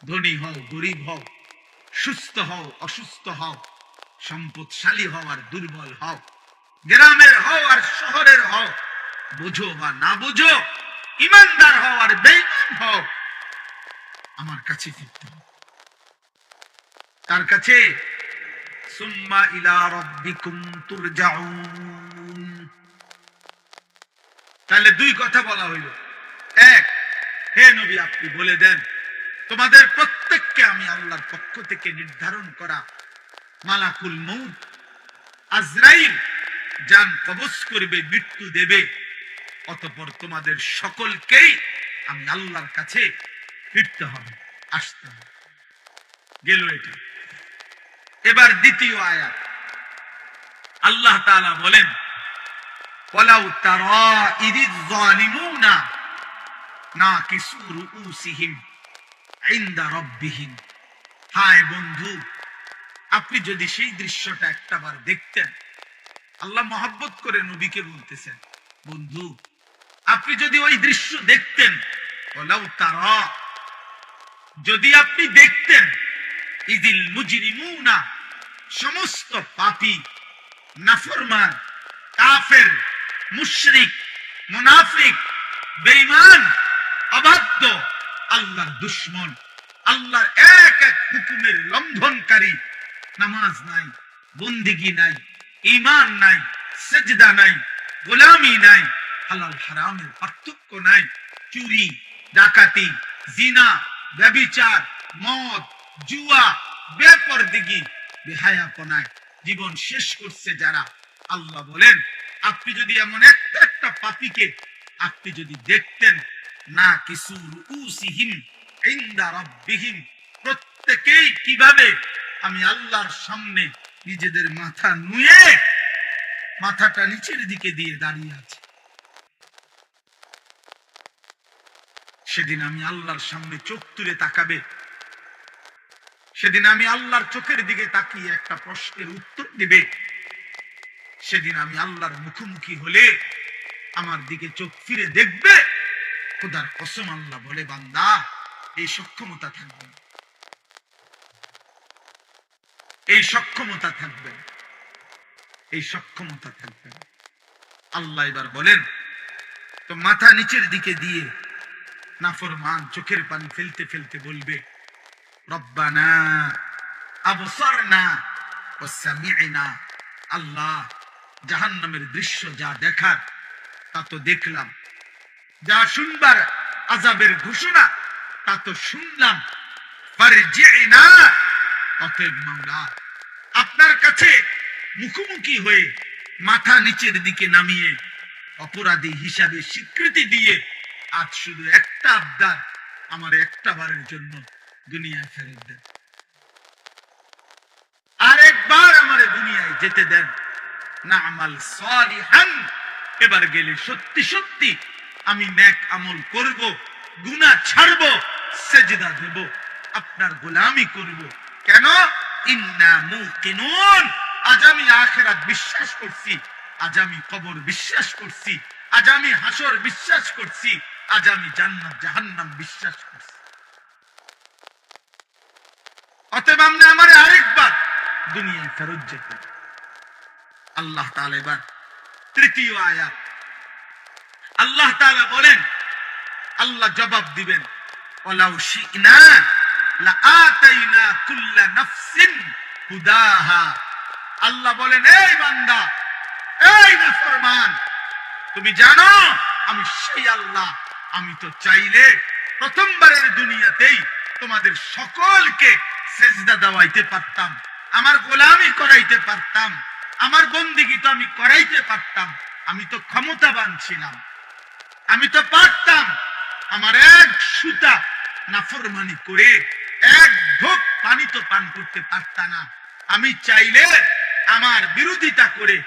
ধনী হও গরিব হও, সুস্থ হও অসুস্থ হও, সম্পদশালী হও আর দুর্বল হও, গ্রামের হও আর শহরের হও, বুঝো বা না বুঝো, ইমানদার হও আর বেঈমান হও, আমার কাছে ফিরতে হবে। তার কাছে। সুম্মা ইলা রাব্বিকুম তুরজাউন। তাহলে দুই কথা বলা হইল। এক, হে নবী আপনি বলে দেন তোমাদের প্রত্যেককে আমি আল্লাহর পক্ষ থেকে নির্ধারণ করা মালাকুল মউত আজরাইল জান কবজ করবে, মৃত্যু দেবে, অতঃপর তোমাদের সকলকেই আমি আল্লাহর কাছে ফিরতে হবে, আসতে হবে। গেল এটা। এবার দ্বিতীয় আয়াত আল্লাহ তাআলা বলেন, ওয়ালাউ তারা ইযিজ যালিমুনা নাকিসু রুউসিহিম ইনদা রাব্বিহিম। হায় বন্ধু, আপনি যদি সেই দৃশ্যটা একটাবার দেখতেন। আল্লাহ মহব্বত করে নবীকে বলতেছেন, বন্ধু আপনি যদি ওই দৃশ্য দেখতেন, ওয়ালাউ তারা, যদি আপনি দেখতেন, ইযিল মুজরিমুনা, সমস্ত পাপী, নাফরমান, কাফের, মুশরিক, মুনাফিক, বেঈমান, অবাধ্য, আল্লাহর দুশমন, আল্লাহর এক এক হুকুমের লঙ্ঘনকারী, নামাজ নাই, বন্দেগী নাই, ঈমান নাই, সিজদা নাই, গোলামি নাই, হালাল হারামের পার্থক্য নাই, চুরি, ডাকাতি, জিনা, ব্যভিচার, মদ, জুয়া, বেপরদেগী, বেহায়াপনায় জীবন শেষ করছে যারা, আল্লাহ বলেন আপনি যদি এমন একটা একটা পাপীকে আপনি যদি দেখতেন, না কিছু রুউসিহিম ইনদা রাব্বিহিম, প্রত্যেকেই কিভাবে আমি আল্লাহর সামনে নিজেদের মাথা নুয়ে মাথাটা নিচের দিকে দিয়ে দাঁড়িয়ে আছে। সেদিন আমি আল্লাহর সামনে চোখ তুলে তাকাবে, সেদিন আমি আল্লাহর চোখের দিকে তাকিয়ে একটা প্রশ্নের উত্তর দিবে, সেদিন আমি আল্লাহর মুখোমুখি হলে আমার দিকে চোখ ফিরে দেখবে। খোদার কসম আল্লাহ বলে, বান্দা এই সক্ষমতা থাকবে, এই সক্ষমতা থাকবে, এই সক্ষমতা থাকবে। আল্লাহ এবার বলেন, তো মাথা নিচের দিকে দিয়ে নাফরমান চোখের পানি ফেলতে ফেলতে বলবে, রব্বানা আবসারনা ওয়া সামি'না। আল্লাহ জাহান্নামের দৃশ্য যা দেখার তা তো দেখলাম, যা শুনবার আযাবের ঘোষণা তা তো শুনলাম, ফারজি'না, অতএব মাওলা আপনার কাছে মুখোমুখি হয়ে মাথা নিচের দিকে নামিয়ে অপরাধী হিসাবে স্বীকৃতি দিয়ে আজ শুধু একটা আবদার, আমার একটা বারের জন্য দুনিয়ায় ফেরত দেন, আরেকবার আমারে দুনিয়ায় যেতে দেন, না আমাল সালিহান, এবার গেলে সত্যি সত্যি আমি নেক আমল করব, গুনাহ ছাড়ব, সেজদা দেব, আপনার গোলামি করব। কেন? ইন্না মুকিনুন, আজ আমি আখিরাত বিশ্বাস করছি, আজ আমি কবর বিশ্বাস করছি, আজ আমি হাসর বিশ্বাস করছি, আজ আমি জান্নাত জাহান্নাম বিশ্বাস করছি। অতএব আপনি আমারে আরেকবার দুনিয়ায় ফেরত যেতে। আল্লাহ তাআলা এবার তৃতীয় আয়াত আল্লাহ তাআলা বলেন, আল্লাহ জবাব দিবেন, ওয়ালাউ শি'না লাআতাইনা কুল্লা নাফসিন হুদাহা। আল্লাহ বলেন, এই বান্দা, এই নাফরমান, তুমি জানো আমি সেই আল্লাহ, আমি তো চাইলে প্রথমবারের দুনিয়াতেই তোমাদের সকলকে সেজদা দেওয়াইতে পারতাম, আমার গোলামি করাইতে পারতাম, আমার বন্দেগী তো আমি করাইতে পারতাম, আমি তো ক্ষমতাবান ছিলাম, আমি তো পারতাম। আমার এক সুতা নাফরমানি করে এক ঢোক পানি তো পান করতে পারতা না। আমি চাইলে আমার বিরোধিতা করে,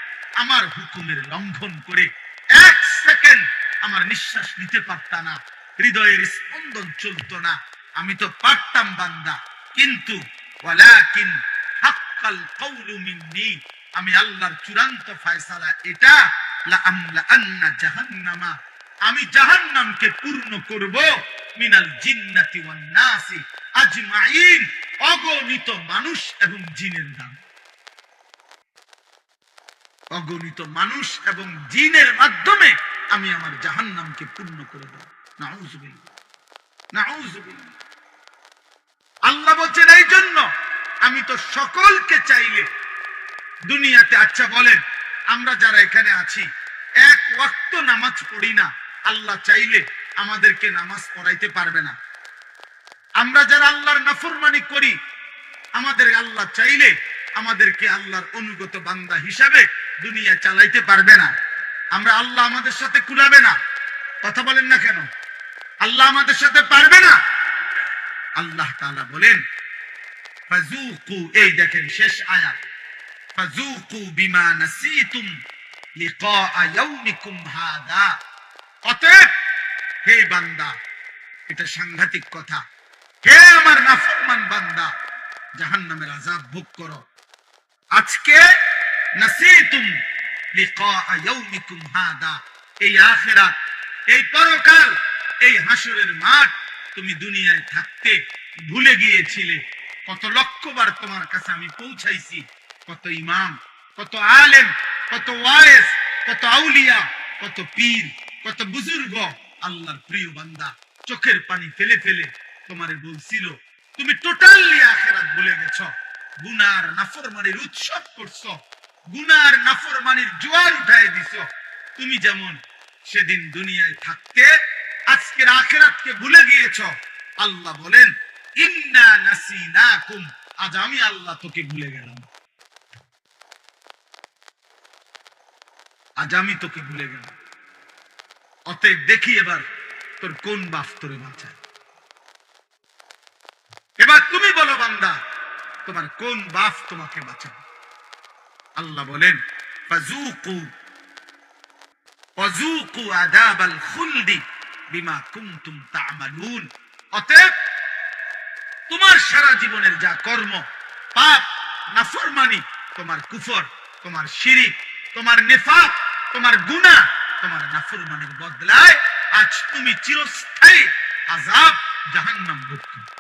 আমার হুকুমের লঙ্ঘন করে এক সেকেন্ড আমার নিঃশ্বাস নিতে পারতা না, হৃদয়ের স্পন্দন চলতো না। আমি তো পারতাম বান্দা, কিন্তু ওয়ালাকিন হাক্কাল কওলু মিন্নি, আমি আল্লাহর চূড়ান্ত ফয়সালা এটা, লা আমলা আন্না জাহান্নামা, আমি জাহান্নামকে পূর্ণ করব, মিনাল জিন্নাতি ওয়ান নাসি আজমাইন, অগণিত মানুষ এবং জিনের নাম। অগণিত মানুষ এবং জিনের মাধ্যমে আমি আমার জাহান্নামকে পূর্ণ করে দেব। নাউযুবিল্লাহ, নাউযুবিল্লাহ। আল্লাহ বলছেন এই জন্য আমি তো সকলকে চাইলে দুনিয়াতে, আচ্ছা বলেন আমরা যারা এখানে আছি এক ওয়াক্ত নামাজ পড়ি না, আল্লাহ চাইলে আমাদেরকে নামাজ পড়াইতে পারবে না? আমরা যারা আল্লাহর নাফরমানি করি, আমাদের আল্লাহ চাইলে আমাদেরকে আল্লাহর অনুগত বান্দা হিসাবে দুনিয়া চালাইতে পারবে না? আমরা আল্লাহ আমাদের সাথে কুলাবে না? কথা বলেন না কেন? আল্লাহ আমাদের সাথে পারবে না? আল্লাহ তাআলা বলেন ফাযুকু, এই দেখেন শেষ আয়াত, ফাযুকু বিমা নাসিতুম লিকা ইয়াউমিকুম হাদা। অতএব হে বান্দা, এটা সাংঘাতিক কথা, হে আমার নাফরমান বান্দা, জাহান্নামের আযাব ভোগ করো আজকে। নাসিতুম লিকা ইয়াউমিকুম হাদা, এই আখিরাত, এই পরকাল, এই হাসরের মাঠ তুমি দুনিয়ায় থাকতে ভুলে গিয়েছিলে। কত লক্ষবার তোমার কাছে আমি পৌঁছাইছি, কত ইমাম, কত আলেম, কত ওয়াইজ, কত আউলিয়া, কত পীর, কত বুজুর্গ, আল্লাহর প্রিয় বান্দা চোখের পানি ফেলে ফেলে তোমারে বলছিল তুমি টোটালি আখিরাত ভুলে গেছো। গুনার নাফরমানির উৎসব করছো, গুনার নাফরমানির জোয়ার উঠায় দিছো। তুমি যেমন সেদিন দুনিয়ায় থাকতে আজকের আখিরাতকে ভুলে গিয়েছো। আল্লাহ বলেন ইন্না নাসিনাকুম, আজ আমি আল্লাহ তোকে ভুলে গেলাম, আজ আমি তোকে ভুলে গেলাম। অতএব দেখি এবার তোর কোন বাপ তোরে বাঁচায়। এবার তুমি বলো বান্দা, তোমার কোন বাপ তোমাকে বাঁচাবে? আল্লাহ বলেন ফাযুকু ফাযুকু আযাবাল খুলদি বিমা কুনতুম তা'মালুন। অতএব তোমার সারা জীবনের যা কর্ম, পাপ, নাফরমানি, তোমার কুফর, তোমার শিরিক, তোমার নিফাক, তোমার গুনাহ, তোমার নাফরমানির বদলায় আজ তুমি চিরস্থায়ী আযাব জাহান্নাম ভোগ করবে।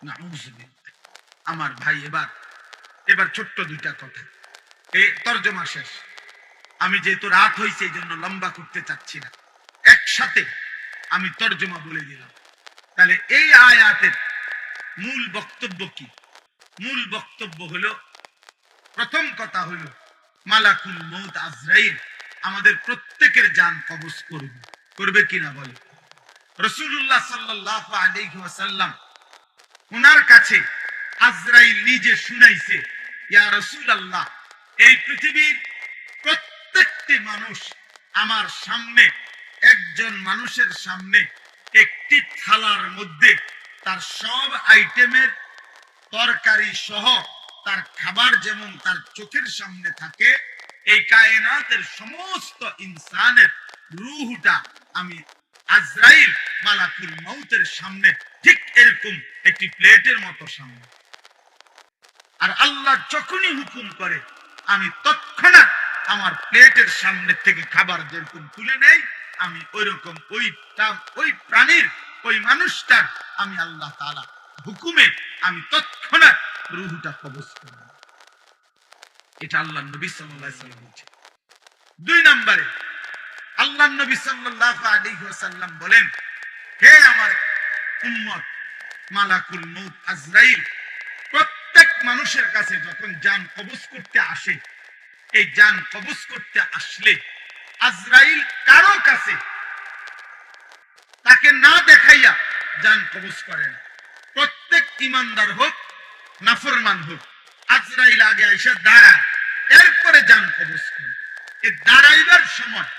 নাউযুবিল্লাহ। আমার ভাই, এবার ছোট্ট দুইটা কথা, এই তরজমা শেষ। আমি যেহেতু রাত হয়েছে এই জন্য লম্বা করতে চাচ্ছি না, একসাথে আমি তরজমা বলে দিলাম। তাহলে এই আয়াতের মূল বক্তব্য কি? মূল বক্তব্য হলো, প্রথম কথা হলো মালাকুল মউত আজরাইল আমাদের প্রত্যেকের জান কবজ করবে, করবে কিনা বলে? রাসূলুল্লাহ সাল্লাল্লাহু আলাইহি ওয়াসাল্লাম ওনার কাছে আজরাইল নিজে শুনাইছে, ইয়া রাসূলুল্লাহ, এই পৃথিবীর প্রত্যেকটি মানুষ আমার সামনে, একজন মানুষের সামনে একটি থালার মধ্যে তার সব আইটেমের তরকারি সহ তার খাবার যেমন তার চোখের সামনে থাকে, এই কায়নাতের সমস্ত ইনসানের রূহটা আমি আজরাইল মালাকুল মউতের সামনে ঠিক এরকম একটি প্লেটের মতো সামনে। আর আল্লাহ যখনই হুকুম করে আমি তৎক্ষণাৎ আমার প্লেটের সামনে থেকে খাবার যেরকম তুলে নেই, আমি ওইরকম ওই প্রাণীর, ওই মানুষটার আমি আল্লাহ তাআলা হুকুমে আমি তৎক্ষণাৎ রূহটা কবজ করব। এটা আল্লাহ নবী সাল্লাল্লাহু আলাইহি ওয়াসাল্লাম বলেছেন। দুই নম্বরে আল্লাহ নবী সাল্লাল্লাহু আলাইহি ওয়াসাল্লাম বলেন, হে আমার উম্মত, মালাকুল মউত আজরাইল প্রত্যেক মানুষের কাছে যখন জান কবজ করতে আসে, এই জান কবজ করতে আসলে আজরাইল কারো কাছে তাকে না দেখাইয়া জান কবজ করে না। প্রত্যেক ইমানদার হোক নাফরমান হোক, আজরাইল আগে এসে দাঁড়ায়, এরপরে জান কবজ করে। এই দাঁড়াইবার সময়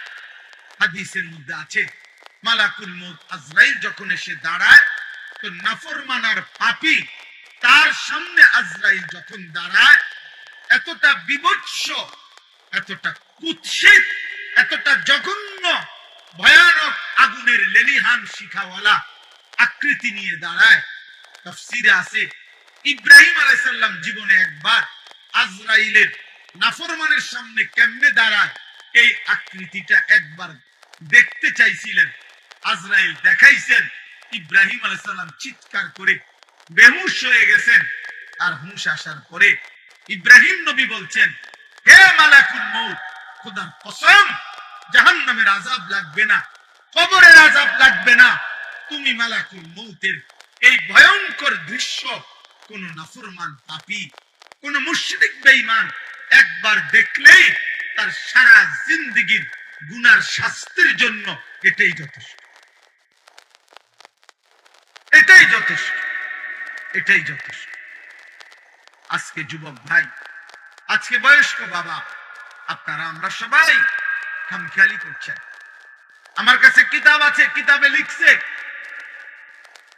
হাদিসের মধ্যে আছে, মালাকুল মউত আজরাইল যখন এসে দাঁড়ায়, তো নাফরমান আর পাপী তার সামনে আজরাইল যখন দাঁড়ায়, এতটা বিভৎস, এতটা কুৎসিত, এতটা জঘন্য, ভয়ানক আগুনের লেলিহান শিখাওয়ালা আকৃতি নিয়ে দাঁড়ায়। তাফসীরে আছে ইব্রাহিম আলাইহিস সালাম জীবনে একবার আজরাইলের নাফরমানের সামনে কেমনে দাঁড়ায় এই আকৃতিটা একবার দেখতে চাইছিলেন। আজরাইল দেখাইছেন, ইব্রাহিম আলাইহিস সালাম চিৎকার করে বেহুশ হয়ে গেছেন। আর হুঁশ আসার পরে ইব্রাহিম নবী বলছেন, হে মালাকুল মউত, খোদার কসম জাহান্নামের আযাব লাগবে না, কবরের আযাব লাগবে না। তুমি মালাকুল মউতের এই ভয়ঙ্কর দৃশ্য কোন নাফরমান পাপী, কোন মুশরিক বেঈমান একবার দেখলেই তার সারা জিন্দেগীর গুনার শাস্তির জন্য এটাই যথেষ্ট, এটাই যথেষ্ট, এটাই যথেষ্ট। আজকে যুবক ভাই, আজকে বয়স্ক বাবা, আপনারা আমরা সবাই খামখেয়ালি করছেন। আমার কাছে কিতাব আছে, কিতাবে লিখছে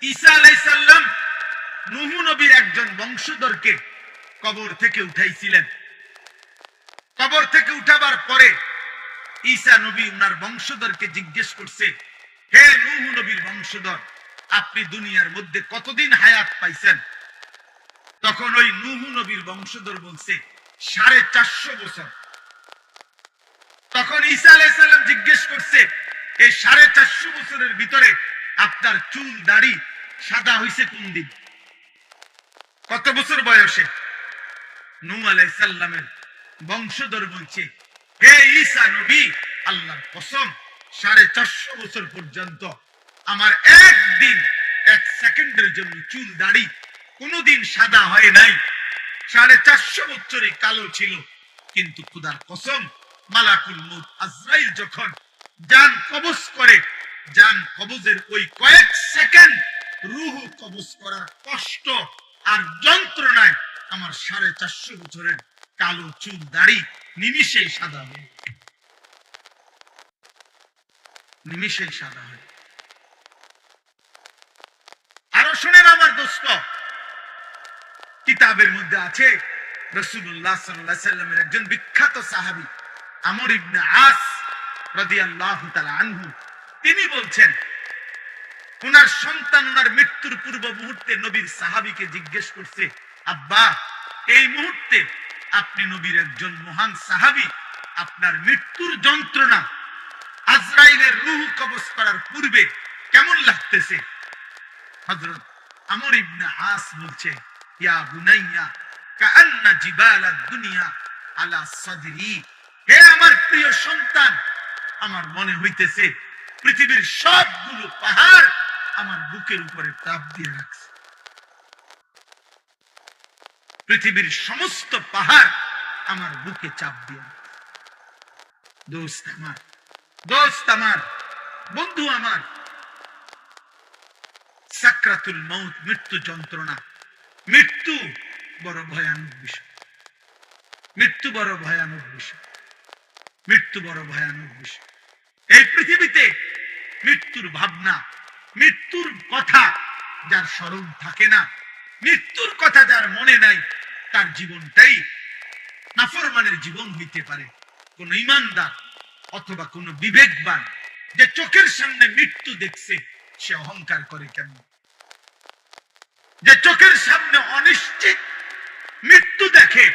ঈসা আলাইহিস সালাম নূহ নবীর একজন বংশধরকে কবর থেকে উঠাইছিলেন। কবর থেকে উঠাবার পরে ঈসা নবী উনার বংশধরকে জিজ্ঞেস করছে, হে নূহ নবীর বংশধর, আপনি দুনিয়ার মধ্যে কতদিন হায়াত পাইছেন? তখন ওই নূহ নবীর বংশধর বলছে 450 বছর। তখন ঈসা আলাইহিস সালাম জিজ্ঞেস করছে, এই 450 বছরের ভিতরে আপনার চুল দাড়ি সাদা হইছে কোন দিন, কত বছর বয়সে? নূহ আলাইহিস সালামের বংশধর বলছে, হে ঈসা নবী, আল্লাহর কসম 450 বছর পর্যন্ত আমার একদিন, এক সেকেন্ডের জন্য চুল দাড়ি কোনদিন সাদা হয় নাই। 450 বছরে কালো ছিল। কিন্তু খোদার কসম, মালাকুল মউত আজরাইল যখন জান কবজ করে, জান কবজের ওই কয়েক সেকেন্ড রূহ কবজ করার কষ্ট আর যন্ত্রণায় আমার 450 বছরের কালো চুল দাড়ি নিমিষেই সাদা হয়, নিমিষেই সাদা হয়। আরো শুনেন আমার দোস্ত, কিতাবের মধ্যে আছে রাসূলুল্লাহ সাল্লাল্লাহু আলাইহি সাল্লামের একজন বিখ্যাত সাহাবী আমর ইবনে আস রাদিয়াল্লাহু তাআলা আনহু, তিনি বলছেন ওনার সন্তান ওনার মৃত্যুর পূর্ব মুহূর্তে নবীর সাহাবীকে জিজ্ঞেস করছে, আব্বা, এই মুহূর্তে আপনি নবীর একজন মহান সাহাবী, আপনার মৃত্যুর যন্ত্রণা আজরাইলের রূহ কবজ করার পূর্বে কেমন লাগতেছে? হযরত আমর ইবনে আস বলছে, ইয়া বুনাইয়া কাআন্না জিবালাদ দুনিয়া আলা সাদরি, হে আমার প্রিয় সন্তান, আমার মনে হইতেছে পৃথিবীর সবগুলো পাহাড় আমার বুকের উপরে চাপ দিয়ে রাখছে। পৃথিবীর সমস্ত পাহাড় আমার বুকে চাপ দিয়ে রাখছে। দোস্ত আমার, দোস্ত আমার, বন্ধু আমার, সাকরাতুল মউত, মৃত্যু যন্ত্রণা, মৃত্যু বড় ভয়ানক বিষয়, মৃত্যু বড় ভয়ানক বিষয়, মৃত্যু বড় ভয়ানক বিষয়। এই পৃথিবীতে মৃত্যুর ভাবনা, মৃত্যুর কথা যার স্মরণ থাকে না, মৃত্যুর কথা যার মনে নাই, তার জীবনটাই নাফরমানের জীবন হইতে পারে। কোন ঈমানদার অথবা কোন বিবেকবান যে চোখের সামনে মৃত্যু দেখছে, সে অহংকার করে কেন? যে চোখের সামনে অনিশ্চিত মৃত্যু দেখে,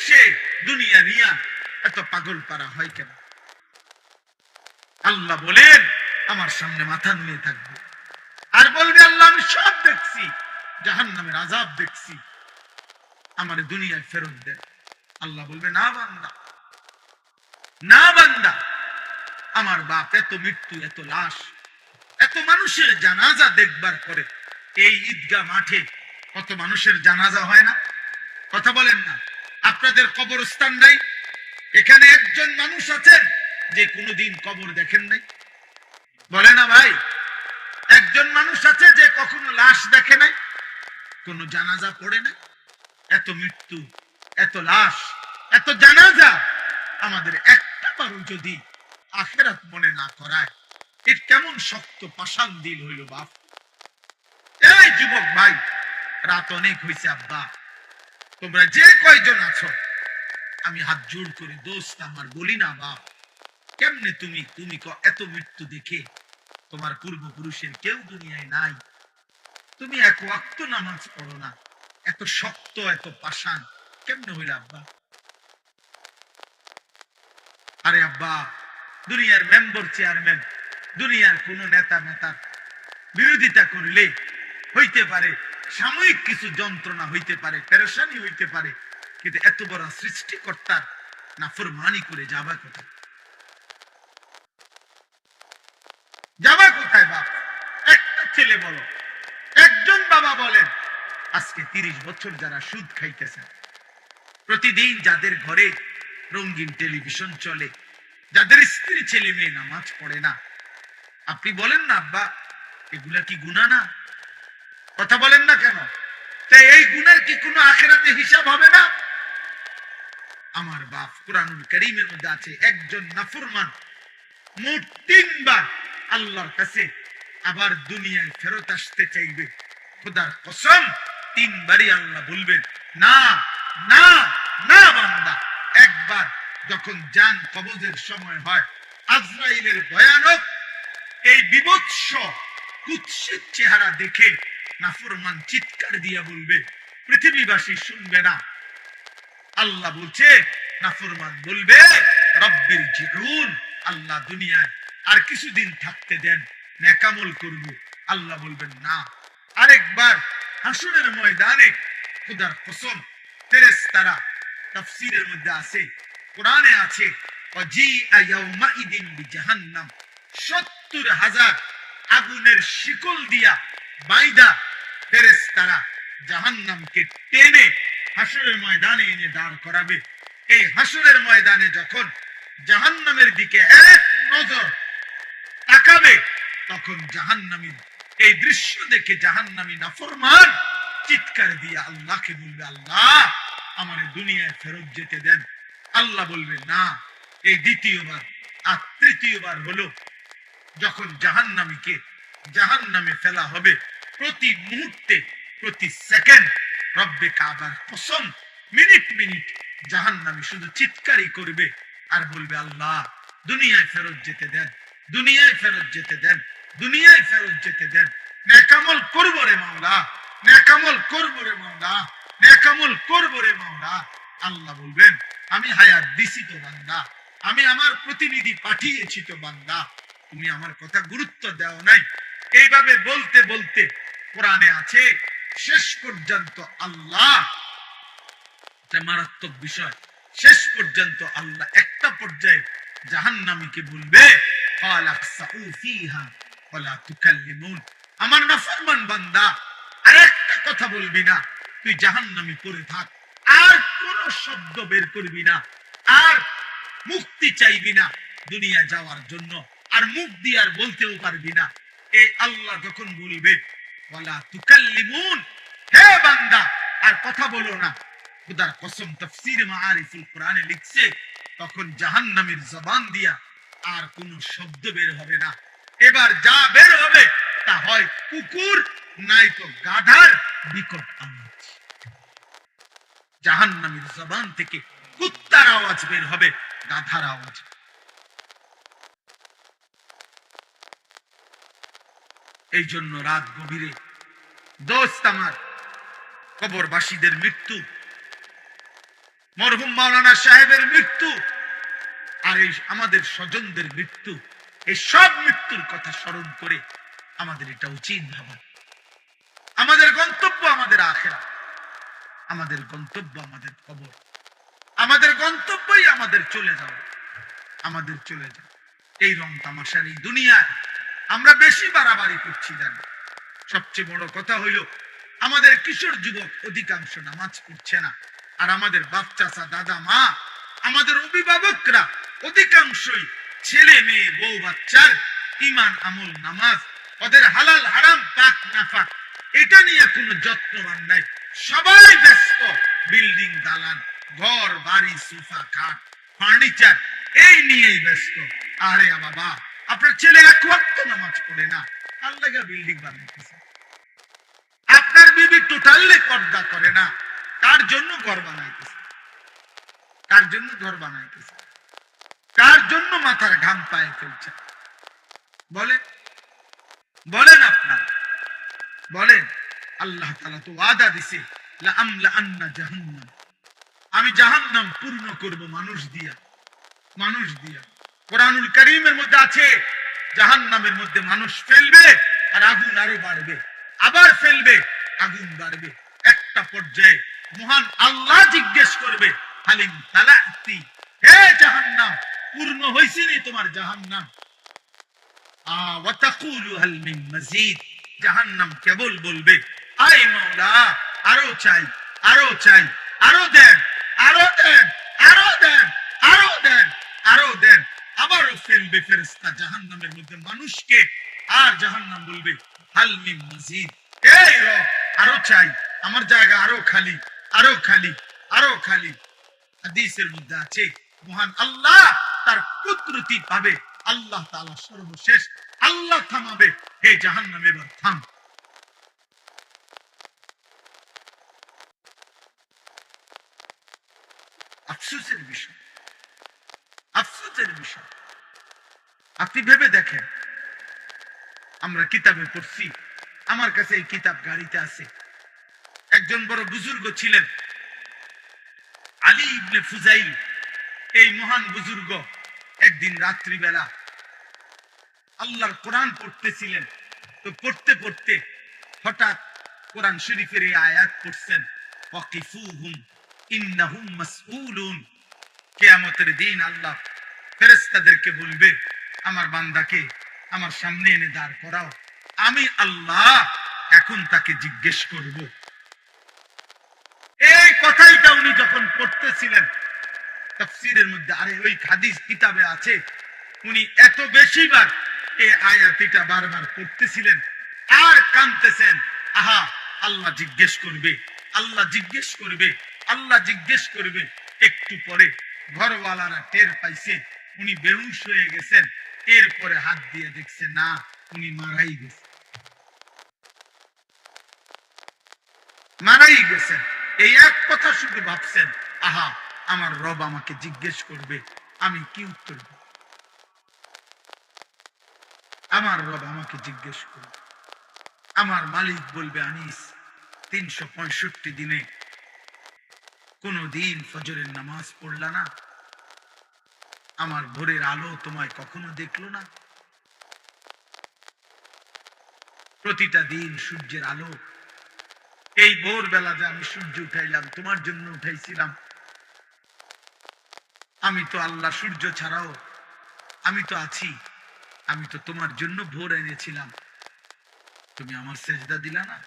সে দুনিয়া নিয়া এত পাগল পারা হয় কেন? আল্লাহ বলেন, আমার সামনে মাথা নুয়ে থাকবে আর বলবে, আল্লাহ আমি সব দেখছি, জাহান্নামের আযাব দেখছি, আমার দুনিয়ায় ফেরত দেন। আল্লাহ বলবে, না বান্দা, না বান্দা, আমার বাপ এত মৃত্যু, এত লাশ, এত মানুষের জানাজা দেখবার পরে এই ঈদগাহ মাঠে কত মানুষের জানাজা হয় না? কথা বলেন না? আপনাদের কবরস্থান নাই? এখানে একজন মানুষ আছেন যে কোনোদিন কবর দেখেন নাই? বলে না ভাই? একজন মানুষ আছে যে কখনো লাশ দেখে নাই, কোনো জানাজা পড়ে নাই? এত মৃত্যু, এত লাশ, এত জানাজা, আমাদের একটা বারও যদি আখিরাত মনে না করায়, এর কেমন শক্ত পাষাণ দিল হইল বাপ। এই যুবক ভাই, রাত অনেক হয়েছে আব্বা, তোমরা যে কয়জন আছো আমি হাত জোর করে দোস্ত আমার বলি না বাপ, কেমনে তুমি এত মৃত্যু দেখে, তোমার পূর্বপুরুষের কেউ দুনিয়ায় নাই, তুমি এক ওয়াক্ত নামাজ পড়ো না, এত শক্ত, এত পাষাণ কেমনে হইল আব্বা? আরে আব্বা, দুনিয়ার মেম্বার, চেয়ারম্যান, দুনিয়ার কোন নেতা বিরোধিতা করলে হইতে পারে সাময়িক কিছু যন্ত্রণা হইতে পারে, পেরেশানি হইতে পারে, কিন্তু এত বড় সৃষ্টিকর্তার নাফরমানি করে যাবা কোথায়? যাবা কোথায় বাপ? একটা ছেলে বলো, একজন বাবা বলেন আজকে 30 বছর যারা সুদ খাইতেছেন, প্রতিদিন যাদের ঘরে রঙিন টেলিভিশন চলে, যাদের স্ত্রী ছেলে মেয়ে নামাজ পড়ে না, আপনি বলেন না আব্বা এগুলা কি গুনাহ না? কথা বলেন না কেন? তাই এই গুনার কি কোনো আখিরাতে হিসাব হবে না? আমার বাপ কুরআনুল কারীমের মধ্যে আছে একজন নাফরমান মোট 3 বার আল্লাহর কাছে আবার দুনিয়ায় ফেরত আসতে চাইবে। খোদার কসম 3 বারই আল্লাহ বলবেন না না না বান্দা। একবার যখন জান কবজের সময় হয়, আজরাইলের ভয়ানক এই বিভৎস কুৎসিত চেহারা দেখে নাফরমান চিৎকার দিয়া বলবে, পৃথিবীবাসী শুনবে না। আল্লাহ বলছে নাফরমান বলবে রব্বির জিউন, আল্লাহ দুনিয়ায় আর কিছুদিন থাকতে দেন, নেকামল করব। আল্লাহ বলবেন না। আরেকবার হাসরের ময়দানে খোদার কসম ফেরেশতারা, তাফসীরের মধ্যে আছে, কোরআনে আছে, ওয়াজিআ ইয়াউমাইদিন বিজাহান্নাম, 70,000 আগুনের শিকল দিয়া বাইদা ফেরেশতারা জাহান্নামকে টেনে হাসরের ময়দানে এনে দাঁড় করাবে। এই হাসরের ময়দানে যখন জাহান্নামের দিকে এক নজর তাকাবে, তখন জাহান্নামী এই দৃশ্য দেখে জাহান্নামী নাফরমান চিৎকার দিয়ে আল্লাহকে বলবে, আল্লাহ আমারে দুনিয়ায় ফেরত যেতে দেন। আল্লাহ বলবে না। এই দ্বিতীয়বার। আর তৃতীয়বার হলো যখন জাহান্নামীকে জাহান্নামে ফেলা হবে, প্রতি মুহূর্তে প্রতি সেকেন্ড রব্বে কাবার কসম মিনিট মিনিট জাহান্নামী শুধু চিৎকারই করবে আর বলবে, আল্লাহ দুনিয়ায় ফেরত যেতে দেন, দুনিয়ায় ফেরত যেতে দেন, দুনিয়ায় ফেরত যেতে দেন। নেকামল করব রে মাওলা, নেকামল করব রে মাওলা, নেকামল করব রে মাওলা। আল্লাহ বলবেন, আমি হায়াত দিছি তো বান্দা, আমি আমার প্রতিনিধি পাঠিয়েছি তো বান্দা, তুমি আমার কথা গুরুত্ব দাও নাই। এইভাবে বলতে বলতে কোরআনে আছে শেষ পর্যন্ত আল্লাহ, মারাত্মক বিষয়, শেষ পর্যন্ত আল্লাহ একটা পর্যায়ে জাহান্নামীকে বলবে, ফালাকসাউ ফিহা ওয়ালা তুকাল্লিমুন, আমার নাফরমান বান্দা আর একটা কথা বলবি না, তুই জাহান্নামে পড়ে থাক, আর কোন শব্দ বের করবি না, আর মুক্তি চাইবি না দুনিয়া যাওয়ার জন্য, আর মুখ দিয়ে আর বলতেও পারবি না। এই আল্লাহ যখন বলবে ওয়ালা তুকাল্লিমুন, হে বান্দা আর কথা বলো না, খোদার কসম তাফসীর মাআরিফুল কোরআনে লিখছে, তখন জাহান্নামীর জবান দিয়া আর কোন শব্দ বের হবে না। এবার যা বের হবে তা হয় কুকুর নাই তো গাধার বিকট আওয়াজ। জাহান্নামীর জবান থেকে কুত্তার আওয়াজ বের হবে, গাধার আওয়াজ। এই জন্য রাত গভীরে দোস্ত আমার, কবরবাসীদের মৃত্যু, মরহুম মাওলানা সাহেবের মৃত্যু, আর এই আমাদের স্বজনদের মৃত্যু, এই সব মৃত্যুর কথা স্মরণ করে আমাদের এটা উচিত ভাবা। আমাদের গন্তব্য আমাদের আখিরাত, আমাদের গন্তব্য আমাদের কবর, আমাদের গন্তব্যই আমাদের চলে যাও, আমাদের চলে যাও। এই রং তামাশার এই দুনিয়ায় আমরা বেশি বাড়াবাড়ি করছি জানি। সবচেয়ে বড় কথা হইল আমাদের কিশোর যুবক অধিকাংশ নামাজ পড়ছে না, আর আমাদের বাচ্চা দাদা মা, আমাদের অভিভাবকরা অধিকাংশই ছেলে মেয়ে বউ বাচ্চার ঈমান আমল নামাজ, ওদের হালাল হারাম পাক নাফাক এটা নিয়ে কোনো যত্নবান নাই। সবাই ব্যস্ত বিল্ডিং দালান, ঘর বাড়ি, সোফা খাট ফার্নিচার এই নিয়েই ব্যস্ত। আরে বাবা, আপনার ছেলে এক ওয়াক্ত নামাজ পড়ে না, আল্লাহ বিল্ডিং বানাইতেছে। আপনার বিবি টোটালি পর্দা করে না, তার জন্য ঘর বানাইতেছে, তার জন্য ঘর বানাইতেছে, তার জন্য মাথার ঘাম পায়ে ফেলছে। বলেন বলেন আপনার বলেন, আল্লাহ তাআলা তো ওয়াদা দিছে, লা আমলা আন্না জাহান্নাম, আমি জাহান্নাম পূর্ণ করব মানুষ দিয়া, মানুষ দিয়া। কোরআনুল কারীমের মধ্যে আছে জাহান্নামের মধ্যে মানুষ ফেলবে আর আগুন আরো বাড়বে, আবার ফেলবে আগুন বাড়বে। একটা পর্যায়ে মহান আল্লাহ জিজ্ঞেস করবে, হালিম তালাতি, হে জাহান্নাম, পূর্ণ হইছিনি তোমার জাহান্নাম? ওয়া তাকুলু হাল মিন মাজিদ, জাহান্নাম কেবল বলবে, আয় মাওলা, আরো চাই, আরো চাই, আরো দেন, আরো দেন, আরো দেন, আরো দেন, আরো দেন। আবারও ফেলবে ফেরেশতা জাহান্নামের মধ্যে মানুষকে, আর জাহান্নাম বলবে, হাল মিন মাজিদ, এই রব, আরো চাই, আমার জায়গা আরো খালি, আরো খালি, আরো খালি। হাদিসের মধ্যে আছে, মহান আল্লাহ তার কুদরতি পাবে, আল্লাহ তাআলা সর্বশেষ আল্লাহ থামাবে, হে জাহান্নাম এবার থাম। আফসোসের বিষয়, আফসোসের বিষয়। আপনি ভেবে দেখেন, আমরা কিতাবে পড়ছি, আমার কাছে এই কিতাব গাড়িতে আছে। একজন বড় বুজুর্গ ছিলেন, আলী ইবনে ফুজাইল। এই মহান বুজুর্গ একদিন রাত্রিবেলা আল্লাহর কোরআন পড়তেছিলেন। তো পড়তে পড়তে হঠাৎ কোরআন শরীফের এই আয়াত পড়ছেন, ওয়াকিফুহুম ইন্নাহুম মাসউলুন। কিয়ামতের দিন আল্লাহ ফেরেশতাদেরকে বলবে, আমার বান্দাকে আমার সামনে এনে দাঁড় করাও, আমি আল্লাহ এখন তাকে জিজ্ঞেস করব। এই কথাইটা উনি যখন পড়তেছিলেন তাফসীরের মধ্যে, আরে ওই হাদিস কিতাবে আছে, উনি এত বেশিবার এই আয়াতটা বারবার পড়তেছিলেন আর কাঁদতেছেন, আহা আল্লাহ জিজ্ঞেস করবে, আল্লাহ জিজ্ঞেস করবে, আল্লাহ জিজ্ঞেস করবে। একটু পরে ঘরওয়ালারা টের পাইছে উনি বেহুশ হয়ে গেছেন। এরপরে হাত দিয়ে দেখছে, না, উনি মারাই গেছে, মারাই গেছেন। এই এক কথা শুধু ভাবছেন, আহা আমার রব আমাকে জিজ্ঞেস করবে, আমি কি উত্তর দেব? আমার রব আমাকে জিজ্ঞেস করবে, আমার মালিক বলবে, আনিস 365 দিনে কোনো দিন ফজরের নামাজ পড়লা না? আমার ভোরের আলো তোমায় কখনো দেখলো না? প্রতিটা দিন সূর্যের আলো, এই ভোরবেলা যে আমি সূর্য উঠাইলাম তোমার জন্য উঠাইছিলাম। আমি তো আল্লাহ, সূর্য ছাড়াও আমি তো আছি, আমি তো তোমার জন্য ভোর এনেছিলাম, তুমি আমার সেজদা দিলা না।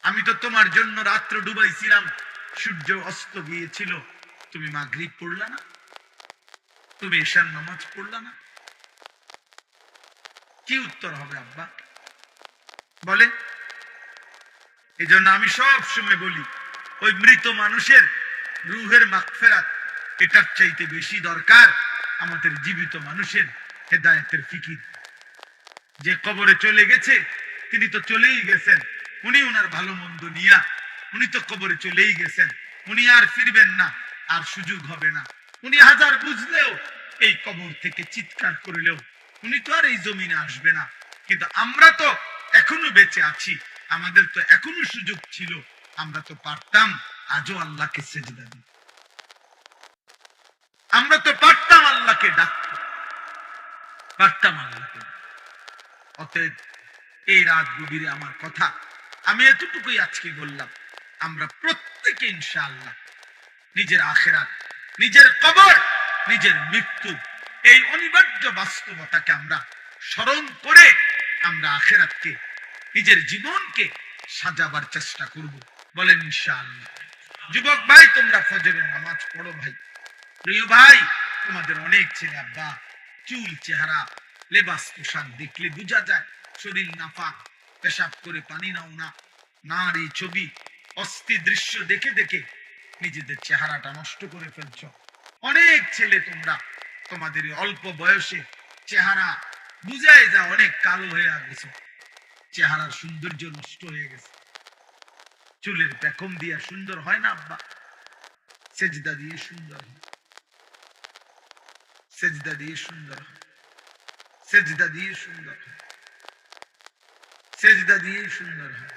আমি তো তোমার জন্য রাত্র ডুবাইছিলাম, সূর্য অস্ত গিয়েছিল, তুমি মাগরিব পড়লা না, তুমি ঈশার নামাজ পড়লা না। কি উত্তর হবে আব্বা বলে? এই জন্য আমি সব সময় বলি, ওই মৃত মানুষের রুহের মাগফিরাত, এটার চাইতে বেশি দরকার আমাদের জীবিত মানুষের হেদায়েতের ফিকির। যে কবরে চলে গেছে তিনি তো চলেই গেছেন, উনি ওনার ভালো মন্দ নিয়া উনি তো কবরে চলেই গেছেন, উনি আর ফিরবেন না, আর সুযোগ হবে না। উনি হাজার বুঝলেও, এই কবর থেকে চিৎকার করলেও উনি তো আর এই জমিনে আসবে না। কিন্তু আমরা তো এখনো বেঁচে আছি, আমাদের তো এখনো সুযোগ ছিল, আমরা তো পারতাম আজও আল্লাহকে সেজদা দিতে, আমরা তো পারতাম আল্লাহকে ডাকতে, পারতাম আল্লাহকে। অতএব এই রাত গভীরে আমার কথা আমি এতটুকুই আজকে বললাম, আমরা প্রত্যেকে ইনশাআল্লাহ নিজের আখিরাত, নিজের কবর, নিজের মৃত্যু, এই অনিবার্য বাস্তবতাকে আমরা স্মরণ করে আমরা আখিরাতকে, নিজের জীবনকে সাজাবার চেষ্টা করব। বলেন ইনশাআল্লাহ। যুবক ভাই, তোমরা ফজরের নামাজ পড়ো ভাই। প্রিয় ভাই, তোমাদের অনেক ছেলে আব্বা, চুল, চেহারা, লেবাস, পোশাক দেখলে বোঝা যায় শরীর নাপাক, পেশাব করে পানি নাও না, নারী ছবি, অস্থি দৃশ্য দেখে দেখে নিজেদের চেহারাটা নষ্ট করে ফেলছ। অনেক ছেলে তোমরা তোমাদের অল্প বয়সে চেহারা বুঝাই যা অনেক কালো হয়ে গেছে, চেহারার সৌন্দর্য নষ্ট হয়ে গেছে। চুলের পেখম দিয়া সুন্দর হয় না আব্বা, সেজদা দিয়ে সুন্দর হয়, সেজদা দিয়ে সুন্দর হয়, সেজদা দিয়ে সুন্দর হয়, সেজদা দিয়ে সুন্দর হয়।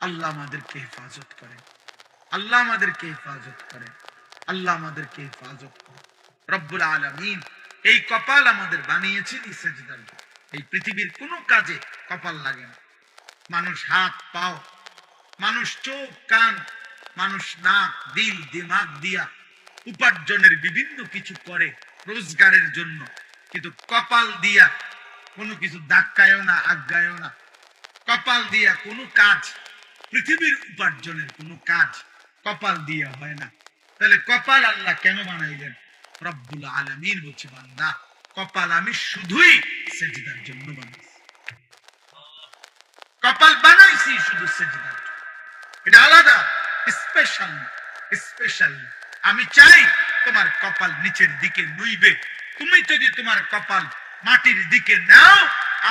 আল্লাহ আমাদেরকে হেফাজত করেন, আল্লাহ আমাদেরকে হেফাজত করেন, আল্লাহ আমাদেরকে হেফাজত করেন। রব্বুল আলামিন এই কপাল আমাদের বানিয়েছেন সেজদার জন্য। এই পৃথিবীর কোনো কাজে কপাল লাগে না। মানুষ হাত পাও, মানুষ চোখ কান, মানুষ নাক দিল দিমাগ দিয়া উপার্জনের বিভিন্ন কিছু করে রোজগারের জন্য, কিন্তু কপাল দিয়া কোনো কিছু ধাক্কায়ও না, আজ্ঞায়ও না। কপাল দিয়া কোনো কাজ, পৃথিবীর উপার্জনের কোনো কাজ কপাল দিয়া হয় না। তাহলে কপাল আল্লাহ কেন বানাইলেন? রব্বুল আলামিন বলছে, বান্দা কপাল আমি শুধুই সেজদার জন্য বানাইছি। কপাল বানাইছি শুধু সেজদার জন্য। এটা আলাদা, স্পেশাল স্পেশাল। আমি চাই তোমার কপাল নিচের দিকে নুইবে। তুমি যদি তোমার কপাল মাটির দিকে নাও,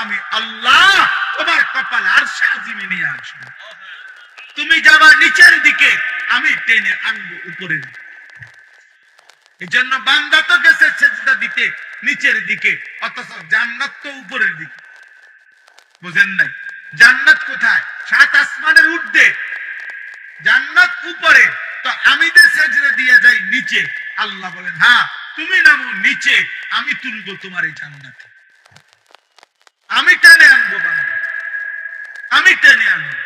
আমি আল্লাহ তোমার কপাল আরশে আজিমে নিয়ে আসবো। তুমি যাবা নিচের দিকে, আমি টেনে আনবো উপরের দিকে। এই জন্য বান্দা তো গেছে সেজদা দিতে নিচের দিকে, অথচ জান্নাত তো উপরের দিকে। বুঝেন নাই? জান্নাত কোথায়? সাত আসমানের ঊর্ধ্বে, জান্নাত উপরে। তো আমি যে সেজদা দিয়ে যাই নিচে, আল্লাহ বলেন হ্যাঁ তুমি নামো নিচে, আমি তুলবো তোমার এই জান্নাতে, আমি টেনে আনবো বান্দা, আমি টেনে আনবো।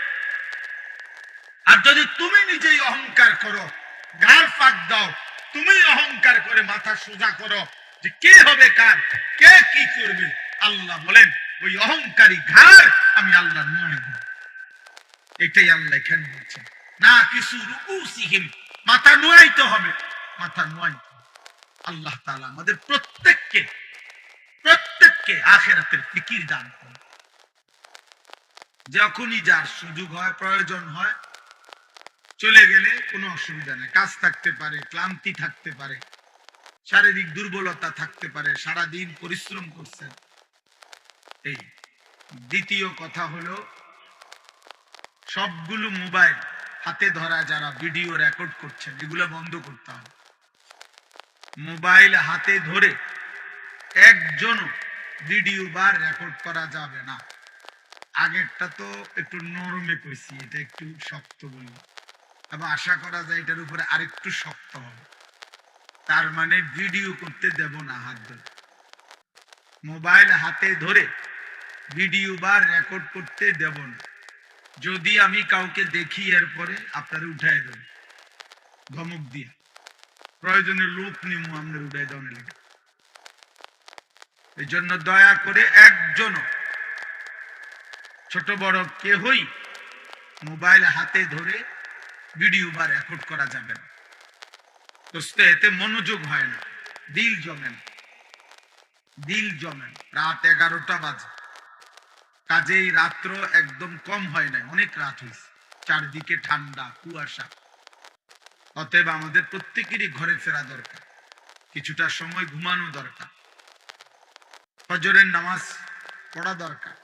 আর যদি তুমি নিজেই অহংকার করো, গার ফাঁক দাও, তুমি অহংকার করে মাথা সোজা করো যে কে হবে কার, কে কি করবে, আল্লাহ বলেন ওই অহংকারী ঘাড় আমি আল্লাহ নয় দেব। এটাই আল্লাহ এখানে বলছেন, না কিছু রুকুসিহিম, মাথা নোয়াইতে হবে, মাথা নোয়াইতে। আল্লাহ তাআলা আমাদের প্রত্যেককে আখিরাতের ফিকির দান করুন। যখনই যার সুযোগ হয়, প্রয়োজন হয়, চলে গেলে কোনো অসুবিধা নেই। কাজ থাকতে পারে, ক্লান্তি থাকতে পারে, শারীরিক দুর্বলতা থাকতে পারে, সারাদিন পরিশ্রম করছেন। এই দ্বিতীয় কথা হলো, সবগুলো মোবাইল হাতে ধরা যারা ভিডিও রেকর্ড করছেন, এগুলো বন্ধ করতে হবে। মোবাইল হাতে ধরে একজন ভিডিও বা রেকর্ড করা যাবে না। আগেরটা তো একটু নরমে কইছি, এটা একটু শক্ত বলবো, এবং আশা করা যায় এটার উপরে আরেকটু শক্ত হবে। তার মানে ভিডিও করতে দেব না হাত ধরে। মোবাইল হাতে ধরে ভিডিও বা রেকর্ড করতে দেব না। যদি আমি কাউকে দেখি এরপরে আপনারা উঠাই দেব ধমক দিয়ে, প্রয়োজনে লোক নিমু আপনার উঠাই দেওয়া লেগে। এই জন্য দয়া করে একজন ছোট বড় কেহই মোবাইল হাতে ধরে ভিডিও বা রেকর্ড করা যাবে না। দোস্ত এতে মনোযোগ হয় না, দিল জমে না, দিল জমে না। রাত 11টা বাজে, কাজেই রাত্র একদম কম হয় নাই, অনেক রাত হয়েছে, চারদিকে ঠান্ডা কুয়াশা। অতএব আমাদের প্রত্যেকেরই ঘরে ফেরা দরকার, কিছুটা সময় ঘুমানো দরকার, ফজরের নামাজ পড়া দরকার।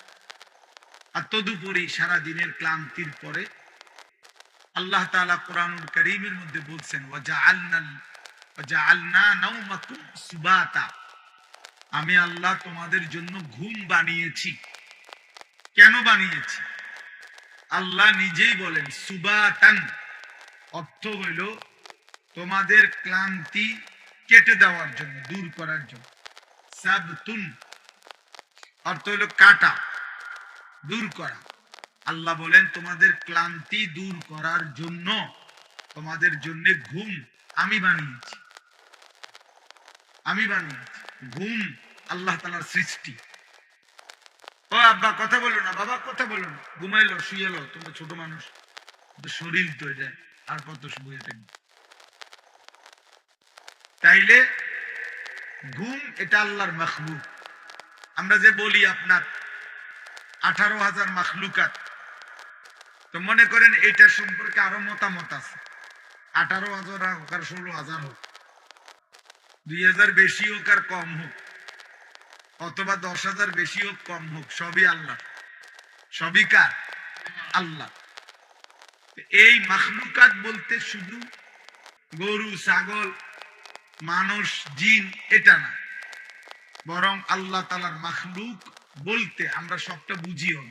আর তদুপরি সারা দিনের ক্লান্তির পরে আল্লাহ তাআলা কোরআনুল কারীমের মধ্যে বলছেন, ওয়াজআলনা নাওমাকুম সুবাতা, আমি আল্লাহ তোমাদের জন্য ঘুম বানিয়েছি। কেন বানিয়েছি? আল্লাহ নিজেই বলেন সুবাতান, অর্থ হইল তোমাদের ক্লান্তি কেটে দেওয়ার জন্য, দূর করার জন্য। সাবতুন অর্থ হইল কাটা, দূর করা। আল্লাহ বলেন তোমাদের ক্লান্তি দূর করার জন্য তোমাদের জন্য ঘুম আমি বানিয়েছি, আমি বানিয়েছি। ঘুম আল্লাহ তাআলার সৃষ্টি। ও আব্বা কথা বলো না, বাবা কথা বলো না, ঘুমাইলো শুয়েলো, তোমরা ছোট মানুষ, শরীর তো এটা আর কত শুয়ে থাকবে। তাইলে ঘুম এটা আল্লাহর মাখলুক। আমরা যে বলি আপনার 18,000 মাখলুকাত, তো মনে করেন এটা সম্পর্কে আরো মতামত আছে। 18,000 হোক আর 16,000 হোক, 2,000 বেশি হোক আর কম হোক, অথবা 10,000 বেশি হোক কম হোক, সবই আল্লাহ, সবই কার? আল্লাহ। এই মাখলুকাত বলতে শুধু গরু ছাগল মানুষ জিন এটা না, বরং আল্লাহ তাআলার মাখলুক বলতে আমরা সবটা বুঝিও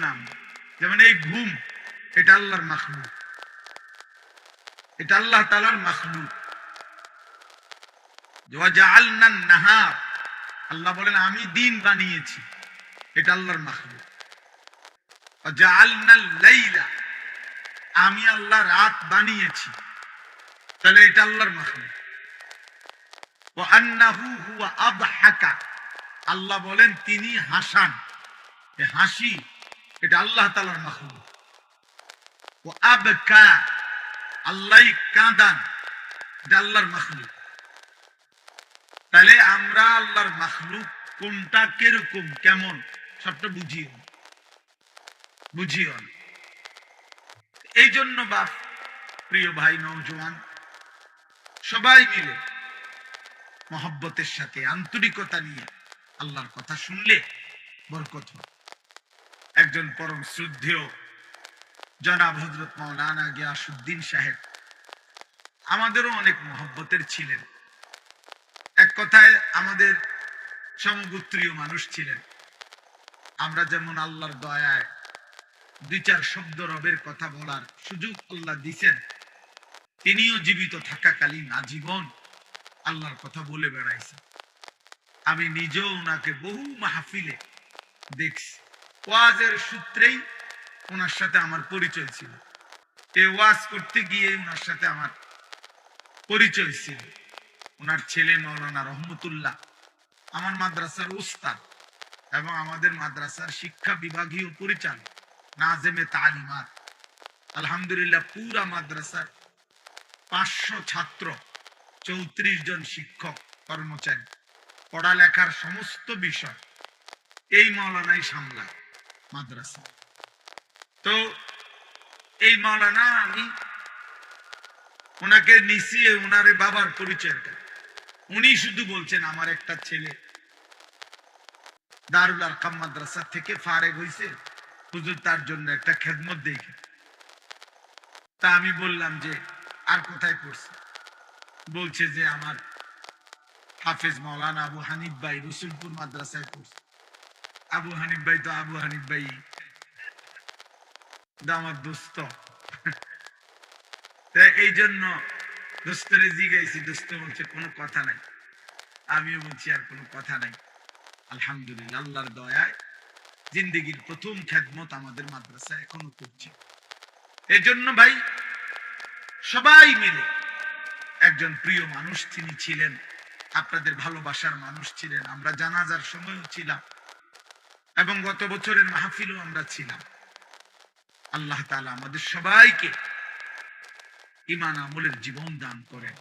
না। যেমন এই ঘুম, এটা আল্লাহর মাখলুক, এটা আল্লাহ তাআলার মাখলুক। ওয়াজআলনা নাহার, আল্লাহ বলেন আমি দিন বানিয়েছি, এটা আল্লাহর মাখলুক। ওয়াজআলনাল লাইলা, আমি আল্লাহ রাত বানিয়েছি, তাহলে এটা আল্লাহর মাখলুক। ওয়া আন্নাহু হুয়া আদহাকা, আল্লাহ বলেন তিনি হাসান, এই হাসি এটা আল্লাহ তাআলার মাখলুক। ওয়া আবকা, আল্লাহই কাঁদান, এটা আল্লাহর মাখলুক। তাহলে আমরা আল্লাহর মাখলুক কোনটা কিরকম কেমন সবটা বুঝিও না। এই জন্য বাপ, প্রিয় ভাই নওজোয়ান, সবাই মিলে মহব্বতের সাথে আন্তরিকতা নিয়ে আল্লাহর কথা শুনলে বরকত হয়। একজন পরম শ্রদ্ধেয় জনাব হযরত মাওলানা গিয়াসউদ্দিন সাহেব আমাদেরও অনেক মহব্বতের ছিলেন। এক কথায় আমাদের সমগোত্রীয় মানুষ ছিলেন। আমরা যেমন আল্লাহর দয়ায় দুই চার শব্দ রবের কথা বলার সুযোগ আল্লাহ দিছেন, তিনিও জীবিত থাকাকালীন আজীবন আল্লাহর কথা বলে বেড়াইছেন। আমি নিজেও ওনাকে বহু মাহফিলে দেখছি। ওয়াজের সূত্রেই ওনার সাথে আমার পরিচয় ছিল। এই ওয়াজ করতে গিয়ে ওনার সাথে আমার পরিচয় ছিল। ওনার ছেলে মাওলানা রহমতুল্লাহ আমার মাদ্রাসার উস্তাদ এবং আমাদের মাদ্রাসার শিক্ষা বিভাগীয় পরিচালক, নাজেমে তালিমাত। আলহামদুলিল্লাহ পুরা মাদ্রাসার 500 ছাত্র, 34 জন শিক্ষক কর্মচারী, পড়ালেখার সমস্ত বিষয় এই মাওলানাই সামলায় মাদ্রাসা। তো এই মাওলানা, আমি ওনাকে নিছিয়ে ওনার বাবার পরিচয়টা উনি শুধু বলছেন আমার একটা ছেলে দারুল আরকাম মাদ্রাসা থেকে ফারেগ হয়েছে, হুজুর তার জন্য একটা খেদমত দেখে। তা আমি বললাম যে আর কোথায় পড়ছে? বলছে যে আমার হাফেজ মাওলানা আবু হানিফ ভাই রসুলপুর মাদ্রাসায় পড়ছে। আবু হানিফ ভাই তো আবু হানিফ ভাই, আমার দোস্ত। এই জন্য দোস্তরে জিগাইছি, দোস্ত বলছে কোনো কথা নাই। আমিও বলছি আর কোনো কথা নাই। আলহামদুলিল্লাহ আল্লাহর দয়ায় জিন্দেগির প্রথম খেদমত আমাদের মাদ্রাসা এখনো করছে। এই জন্য ভাই সবাই মিলে, একজন প্রিয় মানুষ তিনি ছিলেন, আপনাদের ভালোবাসার মানুষ ছিলেন। আমরা জানাজার সময়ও ছিলাম এবং গত বছরের মাহফিলও আমরা ছিলাম। আল্লাহ তাআলা আমাদের সবাইকে ঈমান আমলের জীবন দান করেন।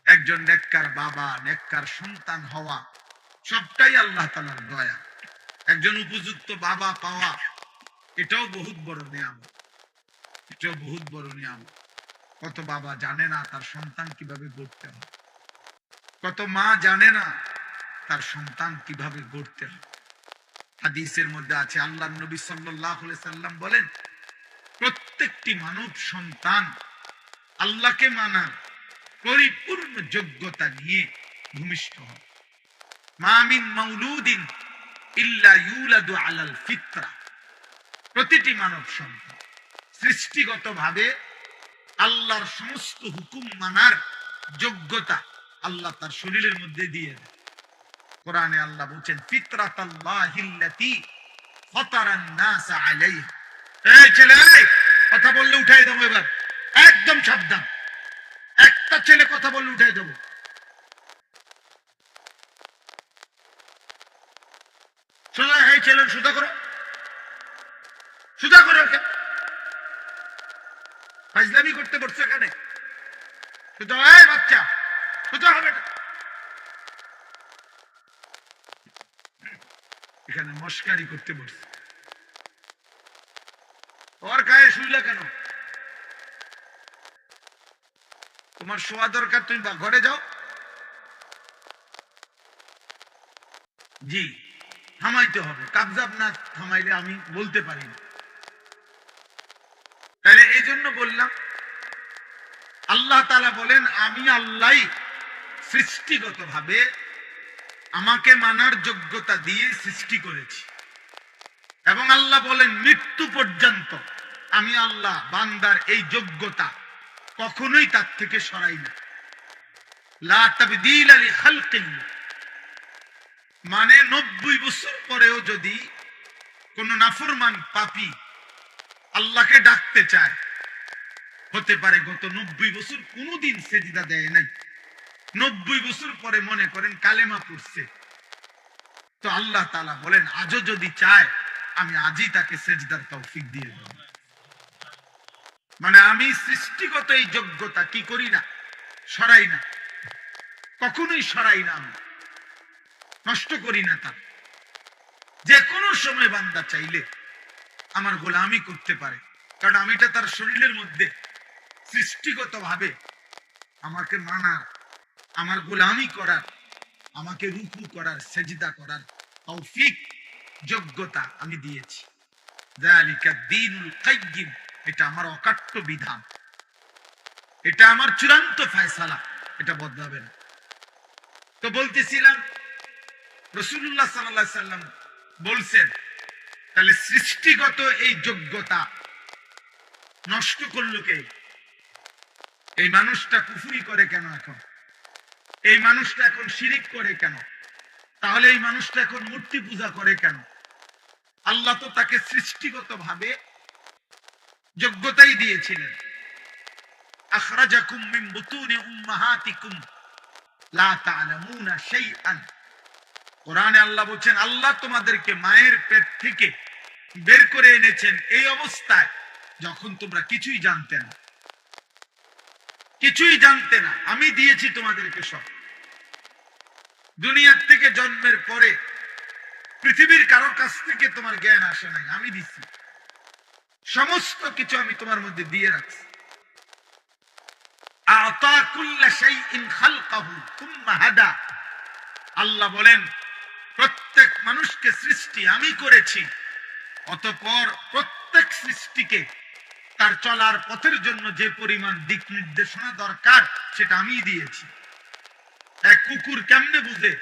একজন নেককার বাবা, নেককার সন্তান হওয়া সবটাই আল্লাহ তাআলার দয়া। একজন উপযুক্ত বাবা পাওয়া এটাও বহুত বড় নিয়ামত, এটাও বহুত বড় নিয়ামত। কত বাবা জানে না তার সন্তান কিভাবে গড়তে হয়, কত মা জানে না তার সন্তান কিভাবে গড়তে হয়। হাদিসের মধ্যে আছে, আল্লাহর নবী সাল্লাল্লাহু আলাইহি সাল্লাম বলেন, প্রত্যেকটি মানব সন্তান আল্লাহকে মানার পরিপূর্ণ যোগ্যতা নিয়ে ভূমিষ্ঠ হয়। মা মিন মাউলুদিন ইল্লা ইউলাদু আলাল ফিতরা, প্রতিটি মানব সন্তান সৃষ্টিগতভাবে আল্লাহর সমস্ত হুকুম মানার যোগ্যতা আল্লাহ তার শরীরের মধ্যে দিয়ে দেয়। কোরআনে আল্লাহ বলেন, ফিতরাতাল্লাহিল্লাতী ফাতারান নাস আলাইহা। এই ছেলে, কথা বললে উঠাই দেবো এবার, একদম সাবধান। একটা ছেলে কথা বললে উঠাই দেবো। সোজা, এই ছেলে সোজা করো, সোজা করো। ফাজলামি করতে বসছে এখানে, সোজা। এই বাচ্চা সোজা হবে না। এখানে মস্কারি করতে বসছে। ওর গায়ে শুইলা কেন? তোমার শোয়া দরকার, তুমি ঘরে যাও। জি, থামাইতে হবে, কাবজাব না থামাইলে আমি বলতে পারি না। তাহলে এই জন্য বললাম, আল্লাহ তাআলা বলেন আমি আল্লাহ সৃষ্টিগতভাবে আমাকে মানার যোগ্যতা দিয়ে সৃষ্টি করেছি। এবং আল্লাহ বলেন মৃত্যু পর্যন্ত আমি আল্লাহ বান্দার এই যোগ্যতা কখনোই তার থেকে সরাই না। লা তাবদীলা লিখালকিল্লাহ, মানে 90 বছর পরেও যদি কোন নাফরমান পাপী আল্লাহকে ডাকতে চায়, হতে পারে গত 90 বছর কোনদিন সেজদা দেয় নাই, 90 বছর পরে মনে করেন কালেমা পড়ছে, তো আল্লাহ তাআলা বলেন আজও যদি চায় আমি আজই তাকে সেজদার তৌফিক দিয়ে দেব। মানে আমি সৃষ্টিগত এই যোগ্যতা কি করি না, সরাই না, কখনোই সরাই না, আমি নষ্ট করি না। তা যে কোনো সময় বান্দা চাইলে আমার গোলামি করতে পারে, কারণ আমিটা তার শরীরের মধ্যে সৃষ্টিগত ভাবে আমাকে মানার, আমার গোলামি করার, আমাকে রুকু করার, সেজদা করার তৌফিক, যোগ্যতা আমি দিয়েছি। যালিকা দ্বীনুল কাইয়্যিম, এটা আমার অকাট্য বিধান, এটা আমার চূড়ান্ত ফয়সালা, এটা বদলাবে না। তো বলতেছিলাম রাসূলুল্লাহ সাল্লাল্লাহু আলাইহি সাল্লাম বলছেন, তাহলে সৃষ্টিগত এই যোগ্যতা নষ্ট করলো কে? এই মানুষটা কুফরি করে কেন এখন? এই মানুষটা এখন শিরিক করে কেন? তাহলে এই মানুষটা এখন মূর্তি পূজা করে কেন? আল্লাহ তো তাকে সৃষ্টিগত ভাবে যোগ্যতাই দিয়েছিলেন। আখরাজাকুম মিন বুতুনি উম্মাহাতিকুম লা তা'লামুনা শাইআন, কোরআনে আল্লাহ বলেন আল্লাহ তোমাদেরকে মায়ের পেট থেকে বের করে এনেছেন এই অবস্থায় যখন তোমরা কিছুই জানতে না, কিছুই জানতে না, আমি দিয়েছি তোমাদেরকে সব। দুনিয়ার থেকে জন্মের পরে পৃথিবীর কারো কাছ থেকে তোমার জ্ঞান আসে নাই, আমি দিছি সমস্ত কিছু, আমি তোমার মধ্যে দিয়ে রাখছি। আ'তা কুল্লা শাইইন খালকাহু সুম্মা হাদা, আল্লাহ বলেন প্রত্যেক মানুষকে সৃষ্টি আমি করেছি, অতঃপর প্রত্যেক সৃষ্টিকে তার চলার পথের জন্য যে পরিমাণ দিক নির্দেশনা দরকার সেটা আমি দিয়েছি। এক কুকুর কেমনে বুঝে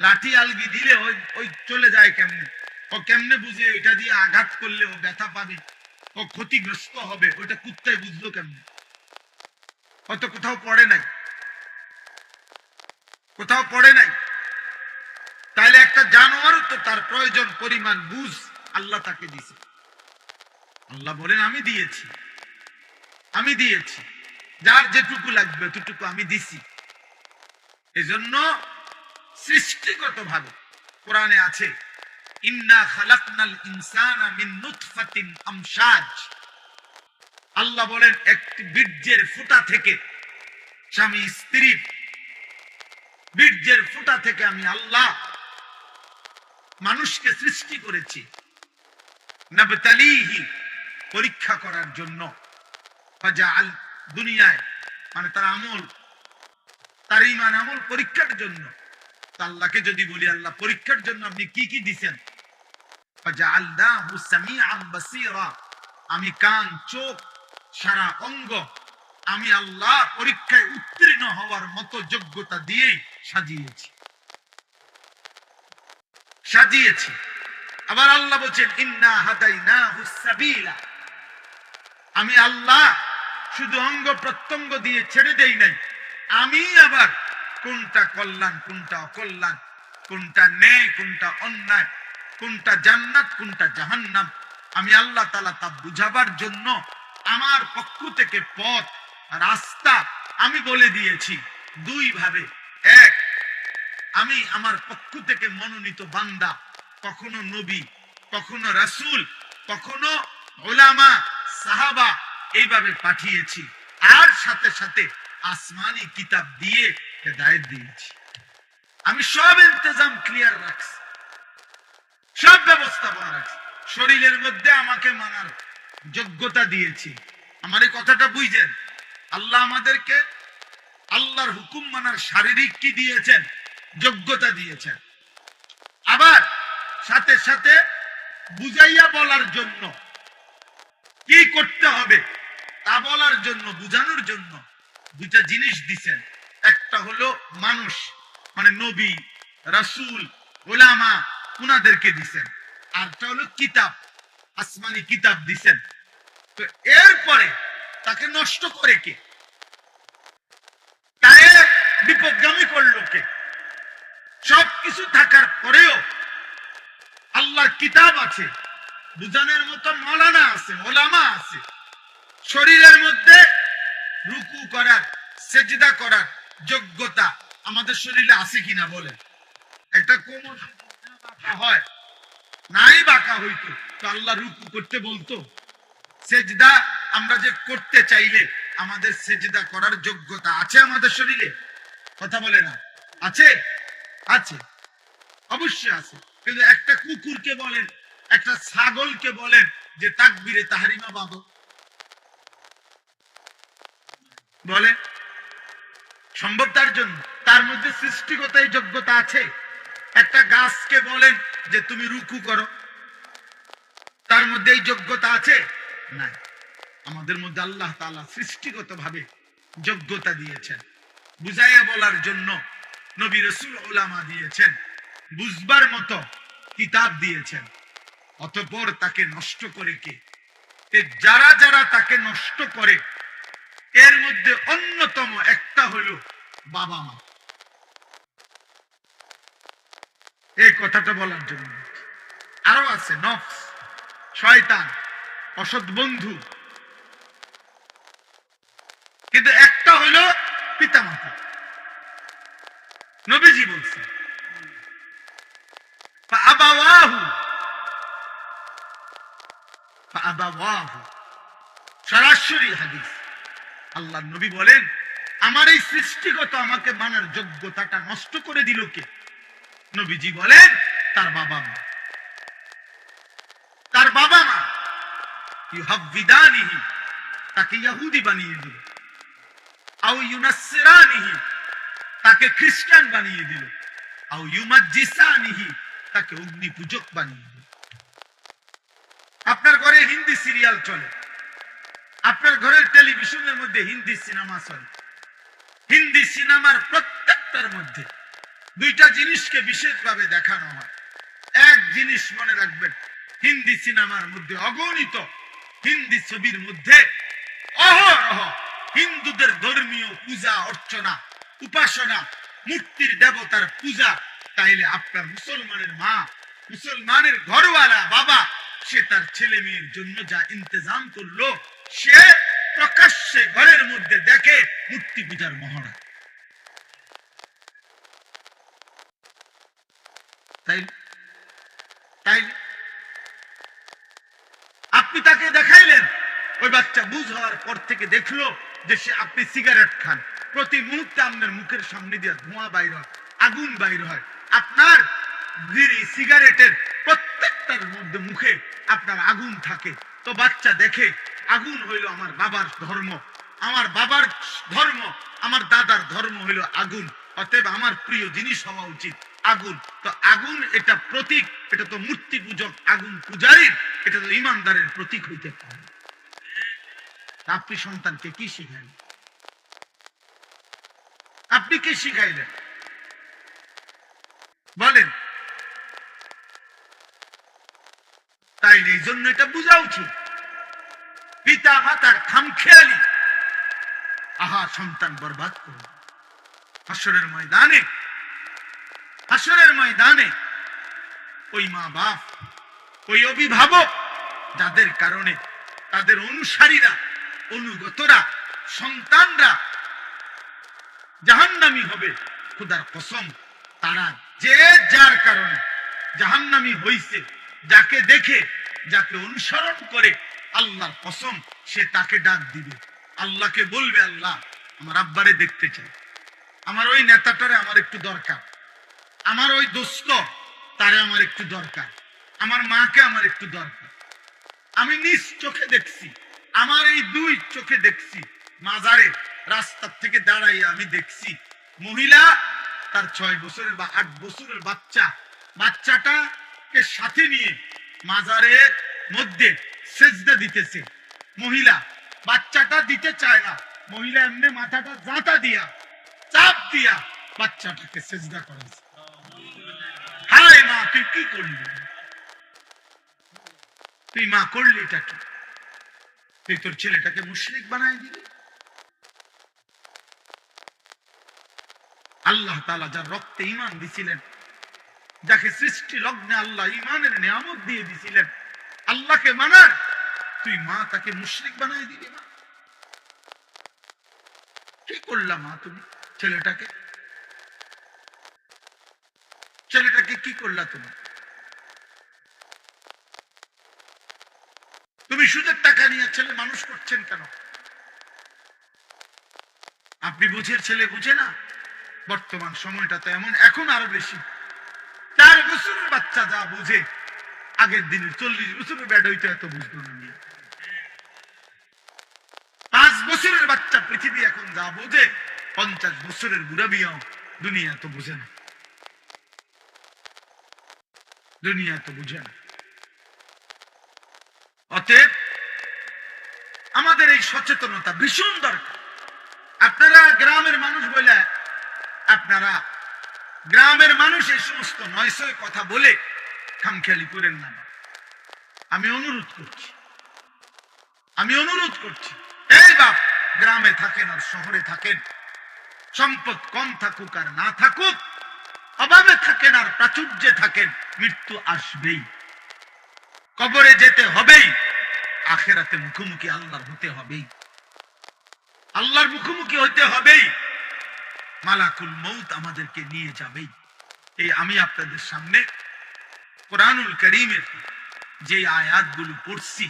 লাঠি আলগি দিলে ওই চলে যায় কেমনে? ও কেমনে বুঝে এটা দিয়ে আঘাত করলে ও ব্যথা পাবে, ও ক্ষতিগ্রস্ত হবে? ওইটা কুত্তায় বুঝলো কেমনে? হয়তো কোথাও পড়ে নাই, কোথাও পড়ে নাই। তাহলে একটা জানোয়ারও তো তার প্রয়োজন পরিমাণ বুঝ আল্লাহ তাকে দিয়েছে। আল্লাহ বলেন আমি দিয়েছি, আমি দিয়েছি, যার যেটুকু লাগবে ততটুকু আমি দিছি। এজন্য সৃষ্টিগত ভাবে কোরআনে আছে ইন্না খালাকনাল ইনসানা মিন নুতফাতিন আমশাজ, আল্লাহ বলেন একটি বীর্যের ফোঁটা থেকে, স্বামী স্ত্রীর বীর্যের ফোঁটা থেকে আমি আল্লাহ মানুষকে সৃষ্টি করেছি, নাবতালিহি, পরীক্ষা করার জন্য, ফাজাআল, দুনিয়ায় মানে তার আমল, তার ঈমান আমল পরীক্ষার জন্য। তা আল্লাহকে যদি বলি আল্লাহ পরীক্ষার জন্য আপনি কি কি দিবেন? ফাজাআলনাহু সামিআন বাসীরা, আমি কান, চোখ, সারা অঙ্গ আমি আল্লাহ পরীক্ষায় উত্তীর্ণ হওয়ার মতো যোগ্যতা দিয়েই সাজিয়েছি, সাজিয়েছি। আবার আল্লাহ বলেন ইন্না হাদাইনাহু সাবিলা, আমি আল্লাহ শুধু অঙ্গ প্রত্যঙ্গ দিয়ে ছেড়ে দেই নাই, আমি আবার কোনটা কল্যাণ কোনটা অকল্যাণ, কোনটা ন্যায় কোনটা অন্যায়, কোনটা জান্নাত কোনটা জাহান্নাম, আমি আল্লাহ তাআলা তা বুঝাবার জন্য আমার পক্ষ থেকে পথ রাস্তা আমি বলে দিয়েছি দুই ভাবে। এক, আমি আমার পক্ষ থেকে মনোনীত বান্দা, কখনো নবী, কখনো রাসূল, কখনো উলামা, সাহাবা, এইভাবে পাঠিয়েছি। আর সাথে সাথে আসমানি কিতাব দিয়ে হেদায়েত দিয়েছি। আমি সব ইন্তজাম ক্লিয়ার রাখছি, সব ব্যবস্থাপনা রাখছি। শরীরের মধ্যে আমাকে মানার যোগ্যতা দিয়েছি। আমার এই কথাটা বুঝছেন? আল্লাহ আমাদেরকে আল্লাহর হুকুম মানার শারীরিক কি দিয়েছেন? যোগ্যতা দিয়েছেন। আবার সাথে সাথে বুঝাইয়া বলার জন্য, কি করতে হবে তা বলার জন্য, বুঝানোর জন্য দুটা জিনিস দিছেন। একটা হলো মানুষ মানে নবী, রাসূল, উলামা, উনাদেরকে দিছেন। আরটা হলো কিতাব, আসমানি কিতাব দিছেন। তো এরপরে তাকে নষ্ট করে কে? তারে বিপদগামী করলো কে? সবকিছু থাকার পরেও আল্লাহর কিতাব আছে, বুঝানোর মতো মৌলানা আছে, ওলামা আছে, শরীরের মধ্যে রুকু করার, সেজদা করার যোগ্যতা আমাদের শরীরে আছে কিনা বলেন? একটা কোমর বাঁকা হয়, নাই বাঁকা হইতো তো আল্লাহ রুকু করতে বলতো? সেজদা আমরা যে করতে চাইলে আমাদের সেজদা করার যোগ্যতা আছে আমাদের শরীরে? কথা বলে না? আছে? আছে, অবশ্যই আছে। কিন্তু একটা কুকুরকে বলেন, একটা ছাগলকে বলেন যে তাকবীরে তাহরিমা বাঁধো, বলে সম্ভব? তার জন্য তার মধ্যে সৃষ্টিগত এই যোগ্যতা আছে। একটা গাছকে বলেন যে তুমি রুকু করো, তার মধ্যে এই যোগ্যতা আছে? নাই। আমাদের মধ্যে আল্লাহ তাআলা সৃষ্টিগত ভাবে যোগ্যতা দিয়েছেন, বুঝাইয়া বলার জন্য নবী রাসূল উলামা দিয়েছেন, বুঝবার মতো কিতাব দিয়েছেন। অতঃপর তাকে নষ্ট করে কে? যারা যারা তাকে নষ্ট করে এর মধ্যে অন্যতম একটা হলো বাবা মা। এই কথাটা বলার জন্য আরো আছে নফস, শয়তান, অসৎ বন্ধু, কিন্তু একটা হলো পিতামাতা। নবীজি বলছেন সরাসরি হাদিস, আল্লাহ নবী বলেন আমার এই সৃষ্টিগত আমাকে মানার যোগ্যতাটা নষ্ট করে দিল কে? নবীজি বলেন তার বাবা মা। তার বাবা মা ইউহাব্বিদানিহি, তাকে ইহুদি বানিয়ে দিল, আও ইউনাসসিরানিহি, তাকে খ্রিস্টান বানিয়ে দিল, আও ইউমাজ্জিসানিহি, তাকে অগ্নি পূজক বানিয়ে দিল। আপনার ঘরে হিন্দি সিরিয়াল চলে, আপনার ঘরের টেলিভিশনের মধ্যে হিন্দি সিনেমা চলে, হিন্দি সিনেমার প্রত্যেকটার মধ্যে দুইটা জিনিসকে বিশেষভাবে দেখানো হয়। এক জিনিস মনে রাখবেন, হিন্দি সিনেমার মধ্যে অগণিত হিন্দি ছবির মধ্যে অহরহ হিন্দুদের ধর্মীয় পূজা অর্চনা, উপাসনা, মূর্তির দেবতার পূজা। তাইলে আপনার মুসলমানের মা, মুসলমানের ঘরওয়ালা বাবা, সে তার ছেলে মেয়ের জন্য যা ইন্তজাম করলো, সে প্রকাশ্যে ঘরের মধ্যে দেখে মূর্তি পূজার মহড়া। তাই তাই আপনি তাকে দেখাইলেন, ওই বাচ্চা বুঝ হওয়ার পর থেকে দেখলো যে সে আপনি সিগারেট খান, প্রতি মুহূর্তে আপনার মুখের সামনে দিয়ে ধোঁয়া বাইর হয়, আগুন বাইর হয়, আপনার বিড়ি সিগারেটের প্রত্যেকটার মধ্যে মুখে আপনার আগুন থাকে। তো বাচ্চা দেখে আগুন হইল আমার বাবার ধর্ম, আমার বাবার ধর্ম, আমার দাদার ধর্ম হইল আগুন, অতএব আমার প্রিয় জিনিস হওয়া উচিত আগুন। তো আগুন এটা প্রতীক, এটা তো মূর্তি পূজক, আগুন পূজারীর, এটা তো ইমানদারের প্রতীক হইতে পারে। আপনি সন্তানকে কি শিখাইলেন? আপনি কি শিখাইলেন বলেন? তাই এই জন্য এটা বোঝা উচিত, পিতা মাতার খামখেয়ালি আহা সন্তান বরবাদ করবে। হাসরের ময়দানে, হাসরের ময়দানে ওই মা বাপ, ওই অভিভাবক যাদের কারণে তাদের অনুসারীরা, অনুগতরা, সন্তানরা জাহান্নামী হবে, খোদার কসম তারা যে যার কারণে জাহান্নামী হইছে, যাকে দেখে, যাকে অনুসরণ করে, আল্লাহর কসম সে তাকে ডাক দিবে, আল্লাহকে বলবে আল্লাহ আমার আব্বারে দেখতে চাই, আমার ওই নেতাটারে আমার একটু দরকার, আমার ওই দোস্ত তারে আমার একটু দরকার, আমার মাকে আমার একটু দরকার। আমি নিজ চোখে দেখছি, আমার এই দুই চোখে দেখছি, মাজারে রাস্তার থেকে দাঁড়াইয়া আমি দেখছি মহিলা তার 6 বছরের বা 8 বছরের বাচ্চাটাকে সাথে নিয়ে মাজারের মধ্যে সেজদা দিতেছে। মহিলা বাচ্চাটা দিতে চায় না, মহিলা এমনি মাথাটা জাঁতা দিয়া, চাপ দিয়া বাচ্চাটাকে সেজদা করেছে। হায় মা, তুই কি করলি? তুই মা করলি এটা কি? তুই তোর ছেলেটাকে মুশরিক বানায় দিলি। আল্লাহ তাআলা যার রক্তে ঈমান দিছিলেন, যাকে সৃষ্টি লগ্নে আল্লাহ ঈমানের নিয়ামত দিয়ে দিছিলেন, আল্লাহকে মানার, তুই মা তাকে মুশরিক বানাই দিবি না? কি করলা মা তুমি? ছেলেটাকে কি করলা তুমি? তুমি সুদের টাকা নিয়ে ছেলে মানুষ করছেন কেন? আপনি বুঝের ছেলে বুঝে না? বর্তমান সময়টা তো এমন, এখন আরো বেশি। 4 বছরের বাচ্চা যা বুঝে, আগের দিনের 40 বছরের ব্যাট হইতে এত বুঝতো না। 5 বছরের বাচ্চা পৃথিবী এখন যা বোঝে, 50 বছরের বুড়া বিয়াও দুনিয়া তো বুঝে না। দুনিয়া তো বুঝে না। অতএব আমাদের এই সচেতনতা ভীষণ দরকার। আপনারা গ্রামের মানুষ বলে, আপনারা গ্রামের মানুষ এই সমস্ত নয়সয় কথা বলে খামখেয়ালি করেন না। আমি অনুরোধ করছি, এই বাপ, গ্রামে থাকেন আর শহরে থাকেন, সম্পদ কম থাকুক আর না থাকুক, অভাবে থাকেন আর প্রাচুর্যে থাকেন, মৃত্যু আসবেই, কবরে যেতে হবেই, আখেরাতে মুখোমুখি আল্লাহর হতে হবেই, আল্লাহর মুখোমুখি হতে হবেই, মালাকুল মউত আমাদেরকে নিয়ে যাবেই। এই আমি আপনাদের সামনে কোরআনুল কারীমের যে আয়াতগুলো পড়ছি,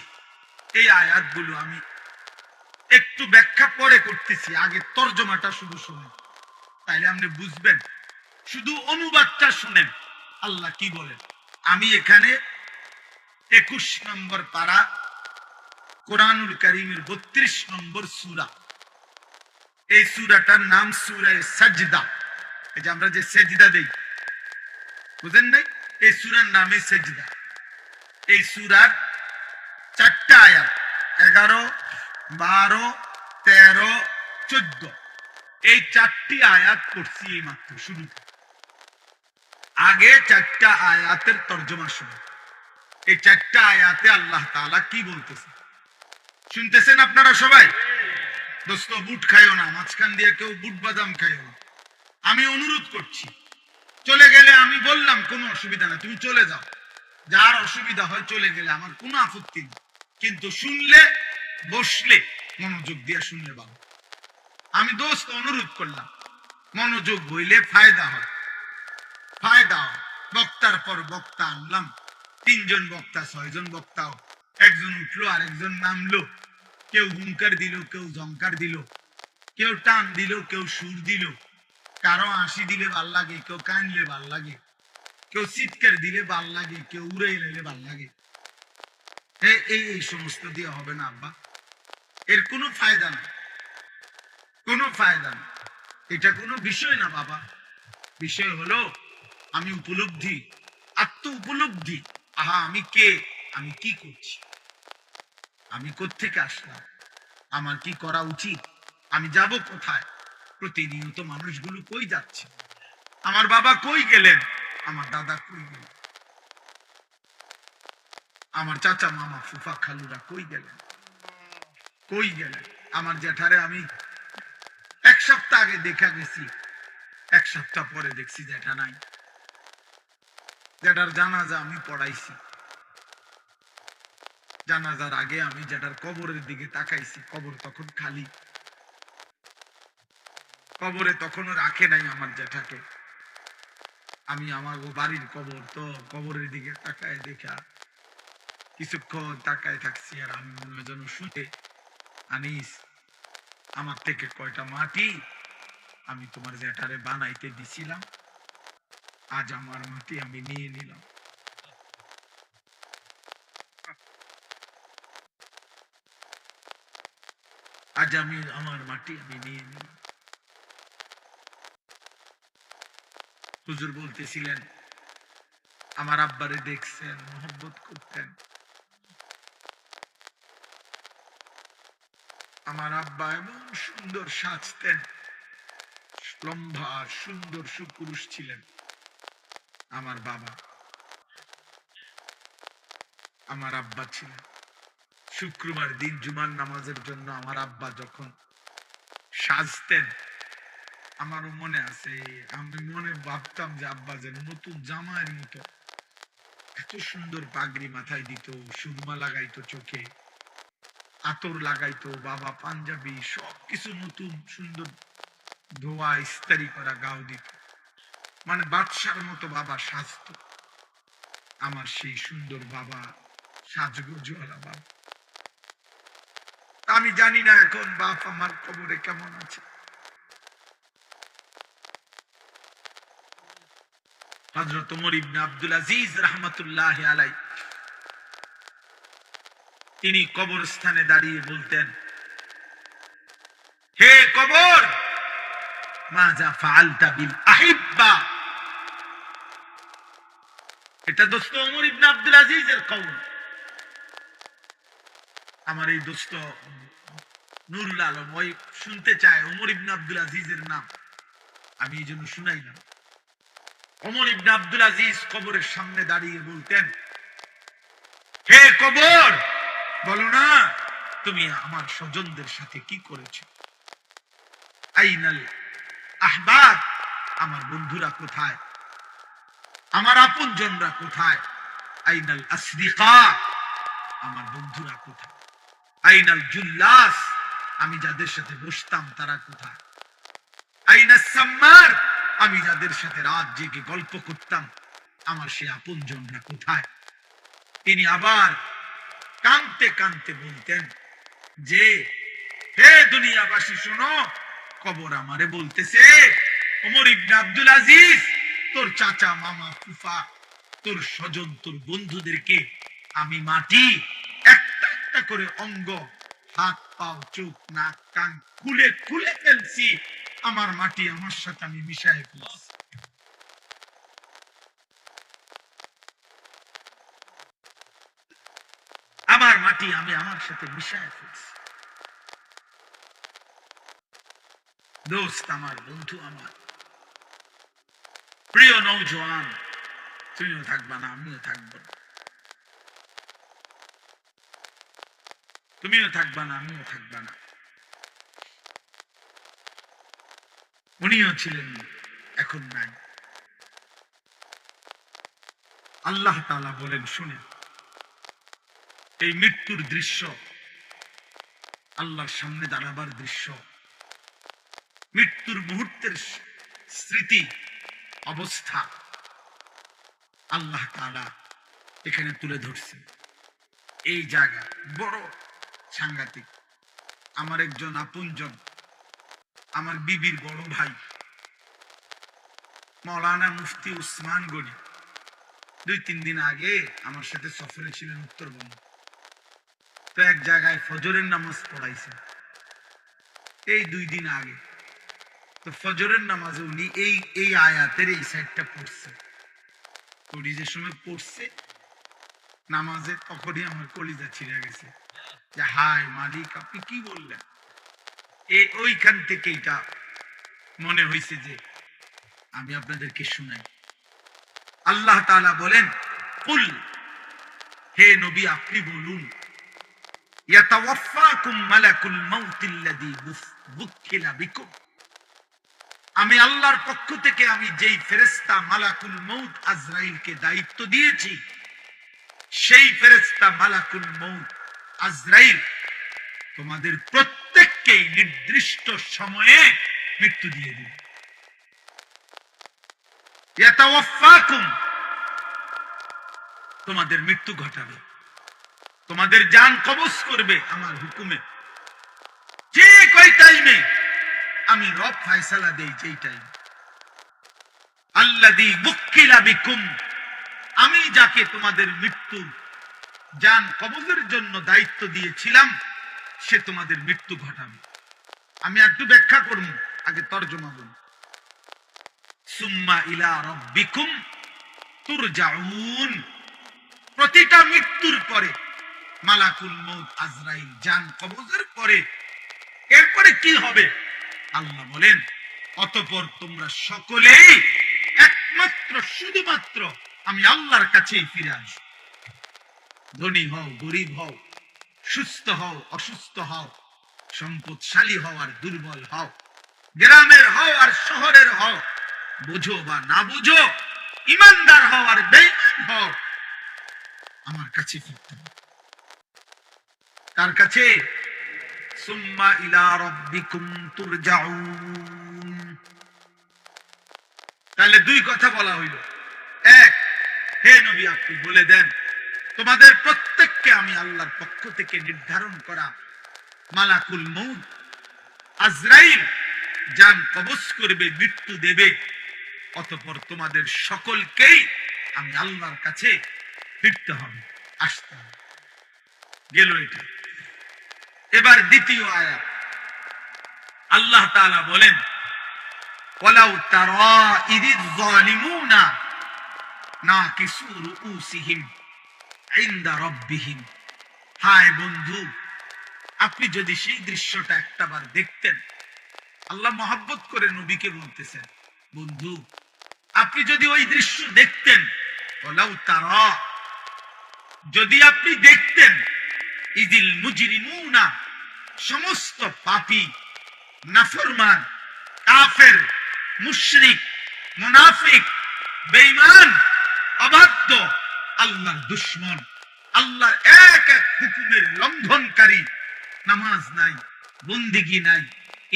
এই আয়াতগুলো আমি একটু ব্যাখ্যা পরে করতেছি, আগে তরজমাটা শুধু শুনেন, তাইলে আপনি বুঝবেন। শুধু অনুবাদটা শুনেন আল্লাহ কি বলেন। আমি এখানে 21 নম্বর পারা কোরআনুল কারীমের 32 নম্বর সূরা, এই সূরাটার নাম সূরা সাজদা। এই যে আমরা যে সেজদা দেই, বুঝেন নাই? এই সূরার নামে সেজদা। এই সূরার 4টা আয়াত, 11, 12, 13, 14, এই 4টি আয়াত পড়ছি এই মাত্র শুরু। আগে 4টা আয়াতের তর্জমা শুনুন। এই 4টা আয়াতে আল্লাহ তাআলা কি বলতেছে শুনতেছেন আপনারা সবাই? দোস্ত, বুট খাইও না, মাঝখান দিয়ে কেউ বুট বাদাম খাইও না। আমি অনুরোধ করছি, চলে গেলে আমি বললাম কোনো অসুবিধা না, তুমি চলে যাও, যার অসুবিধা হয় চলে গেলে আমার কোনো আপত্তি নেই, কিন্তু শুনলে, বসলে মনোযোগ দিয়ে শুনলে বাবা। আমি দোস্ত অনুরোধ করলাম, মনোযোগ হইলে ফায়দা হয়। বক্তার পর বক্তা আনলাম, 3 জন বক্তা, 6 জন বক্তাও, একজন উঠলো আরেকজন নামলো, কেউ হুঙ্কার দিল, কেউ ঝংকার দিল, কেউ টান দিল, কেউ সুর দিল, কারো হাসি দিলে ভাল লাগে, কেউ কানলে ভাল লাগে, কেউ চিৎকার দিলে ভাল লাগে, কেউ উড়ে এলে ভাল লাগে। এই সমস্ত দিয়ে হবে না আব্বা, এর কোনো ফায়দা নেই, কোনো ফায়দা নেই। এটা কোনো বিষয় না বাবা। বিষয় হলো আমি উপলব্ধি, আত্ম উপলব্ধি। আহা, আমি কে, আমি কি করছি, আমি কোত্থেকে আসলাম, আমার কি করা উচিত, আমি যাব কোথায়, প্রতিনিয়ত মানুষগুলো কই যাচ্ছে, আমার বাবা কই গেলেন, আমার দাদা কই গেলেন, আমার চাচা মামা ফুফা খালুরা কই গেলেন, আমার জ্যাঠারে আমি 1 সপ্তাহ আগে দেখা গেছি, 1 সপ্তাহ পরে দেখছি জ্যাঠা নাই। জ্যাঠার জানাজা আমি পড়াইছি, জানাজার আগে আমি জ্যাঠার কবরের দিকে তাকাইছি, কবর তখন খালি, কবরে তখনও রাখে নাই আমার জ্যাঠাকে। আমি আমার বাড়ির কবর তো, কবরের দিকে তাকায় দেখা কিছুক্ষণ তাকায় থাকছি, আর আমি মনে হয় যেন শুতে, আনিস, আমার থেকে কয়টা মাটি আমি তোমার জ্যাঠারে বানাইতে দিছিলাম, আজ আমার মাটি আমি নিয়ে নিলাম। আজ আমি আমার মাটি আমি নিয়ে নিলাম। হুজুর বলতেছিলেন, আমার আব্বারে দেখছেন, মহব্বত করতেন। আমার আব্বা এমন সুন্দর সাজতেন, লম্বা সুন্দর সুপুরুষ ছিলেন। আমার বাবা, আমার আব্বা ছিলেন। শুক্রবার দিন জুমার নামাজের জন্য আমার আব্বা যখন সাজতেন, আমারও মনে আছে, আমি মনে ভাবতাম যে আব্বা যেন নতুন জামাইয়ের মতো এত সুন্দর পাগড়ি মাথায় দিত, সুরমা লাগাইতো চোখে, আতর লাগাইতো, বাবা পাঞ্জাবি সবকিছু নতুন সুন্দর ধোয়া ইস্তারি করা গাও দিত, মানে বাদশার মতো বাবা সাজতো। আমার সেই সুন্দর বাবা, সাজগোজওয়ালা বাবা। আমি জানি না এখন বাপ আমার কবরে কেমন আছে। হযরত ওমর ইবনে আব্দুল আজিজ রাহমাতুল্লাহ আলাইহি তিনি কবরস্থানে দাঁড়িয়ে বলতেন, হে কবর, মাযা ফাআলতা বিল আহিব্বা। এটা দোস্ত ওমর ইবনে আব্দুল আজিজের কওল। আমার এই দোস্ত নুরুল আলম ওই শুনতে চায় ওমর ইবনে আব্দুল আজিজের নাম, আমি এই জন্য শুনাইলাম। ওমর ইবনে আব্দুল আজিজ কবরের সামনে দাঁড়িয়ে বলতেন, হে কবর, বলো না তুমি আমার স্বজনদের সাথে কি করেছো? আইনাল আহবাব, আমার বন্ধুরা কোথায়, আমার আপনজনরা কোথায়? আইনাল আসদিকা, আমার বন্ধুরা কোথায়? আইনাল জুল্লাস, আমি যাদের সাথে বসতাম তারা কোথায়? আইনাস সাম্মার, আমি যাদের সাথে রাত জেগে গল্প করতাম আমার সে আপনজনরা কোথায়? তিনি আবার কাঁদতে কাঁদতে বলতেন যে, হে দুনিয়াবাসী শোনো, কবর আমারে বলতেছে, ওমর ইবনে আব্দুল আজিজ, তোর চাচা মামা ফুফা তোর স্বজন তোর বন্ধুদেরকে আমি মাটি একটা একটা করে অঙ্গ, হাত পাও চোখ নাক কান খুলে খুলে ফেলছি, আমার মাটি আমার সাথে আমি মিশায় ফেলছি। আমার মাটি আমি আমার সাথে মিশায় ফেলছি। দোস্ত আমার, বন্ধু আমার, প্রিয় নওজোয়ান, তুমিও থাকবা না আমিও থাকবো না, তুমিও থাকবা না আমিও থাকবা না। উনিও ছিলেন, এখন নাই। আল্লাহ তাআলা বলেন, শুনে এই মৃত্যুর দৃশ্য, আল্লাহর সামনে দাঁড়াবার দৃশ্য, মৃত্যুর মুহূর্তের স্মৃতি অবস্থা আল্লাহ তাআলা এখানে তুলে ধরছে। এই জায়গা বড় সাংঘাতিক। আমার একজন আপনজন, আমার বিবির বড় ভাই মাওলানা মুফতি উসমান গনি 2-3 দিন আগে আমার সাথে সফরে ছিলেন উত্তরবঙ্গ। তো এক জায়গায় ফজরের নামাজ পড়াইছে এই 2 দিন আগে। তো ফজরের নামাজে উনি এই আয়াতের এই সাইডটা পড়ছে। উনি যে সময় পড়ছে নামাজে, তখনই আমার কলিজা ছিঁড়ে গেছে যে হায় মালিক, আপনি কি বললেন। ওইখান থেকে এটা মনে হয়েছে যে আমি আপনাদেরকে শুনাই। আল্লাহ তাআলা বলেন, কুল, হে নবী আপনি বলুন, ইয়াতাওয়াফাকুম মালাকুল মাউতিল্লাযী বুকিলা বিকুম, আমি আল্লাহর পক্ষ থেকে আমি যেই ফেরেশতা মালাকুল মউত আজরাইলকে দায়িত্ব দিয়েছি, সেই ফেরেশতা মালাকুল মউত আজরাইল তোমাদের প্রত্যেককেই নির্দিষ্ট সময়ে মৃত্যু দিয়ে দিবে। ইয়াতাওয়াফাকুম, তোমাদের মৃত্যু ঘটাবে, তোমাদের জান কবজ করবে আমার হুকুমে, ঠিক ওই টাইমে আমি রব ফয়সালা দেই, যেই টাইম। আল্লাযী বুকিলা বিকুম, আমি যাকে তোমাদের মৃত্যু জান কবজের জন্য দায়িত্ব দিয়েছিলাম সে তোমাদের মৃত্যু ঘটাবে। আমি একটু ব্যাখ্যা করব, আগে তরজমা বলুন। সুম্মা ইলা রাব্বিকুম তুরজাউন, প্রতিটা মৃত্যুর পরে মালাকুল মউত আজরাইল জান কবজের পরে এরপরে কি হবে? আল্লাহ বলেন, অতঃপর তোমরা সকলেই একমাত্র শুধুমাত্র আমি আল্লাহর কাছেই ফিরে আসো। ধনী হও গরিব হও, সুস্থ হও অসুস্থ হও, সম্পদশালী হও আর দুর্বল হও, গ্রামের হও আর শহরের হও, বুঝো বা না বুঝো, ইমানদার হও আর বেঈমান হও, আমার কাছে ফিরতে হবে। তার কাছে। সুম্মা ইলা রাব্বিকুম তুরজাউন। তাহলে দুই কথা বলা হইল। এক, হে নবী আপনি বলে দেন তোমাদের প্রত্যেককে আমি আল্লাহর পক্ষ থেকে নির্ধারণ করা মালাকুল মউত আজরাইল জান কবজ করবে, মৃত্যু দেবে, অতঃপর তোমাদের সকলকেই আমি আল্লাহর কাছে ফিরতে হবে, আসতে হবে। গেল এটা। এবার দ্বিতীয় আয়াত আল্লাহ তাআলা বলেন, ওয়ালাউ তারা ইযিয যালিমুনা নাকিসু রুউসিহিম ইনদা রাব্বিহিম। হায় বন্ধু, আপনি যদি সেই দৃশ্যটা একটাবার দেখতেন। আল্লাহ মহব্বত করে নবীকে বলতেছেন, বন্ধু আপনি যদি ওই দৃশ্য দেখতেন, ওয়ালাউ তারা, যদি আপনি দেখতেন, ইযিল মুজরিমুনা, সমস্ত পাপী, নাফরমান, কাফের, মুশরিক, মুনাফিক, বেঈমান, অবাধ্য, আল্লাহর দুশমন, আল্লাহর এক এক হুকুমের লঙ্ঘনকারী, নামাজ নাই, বন্দেগী নাই,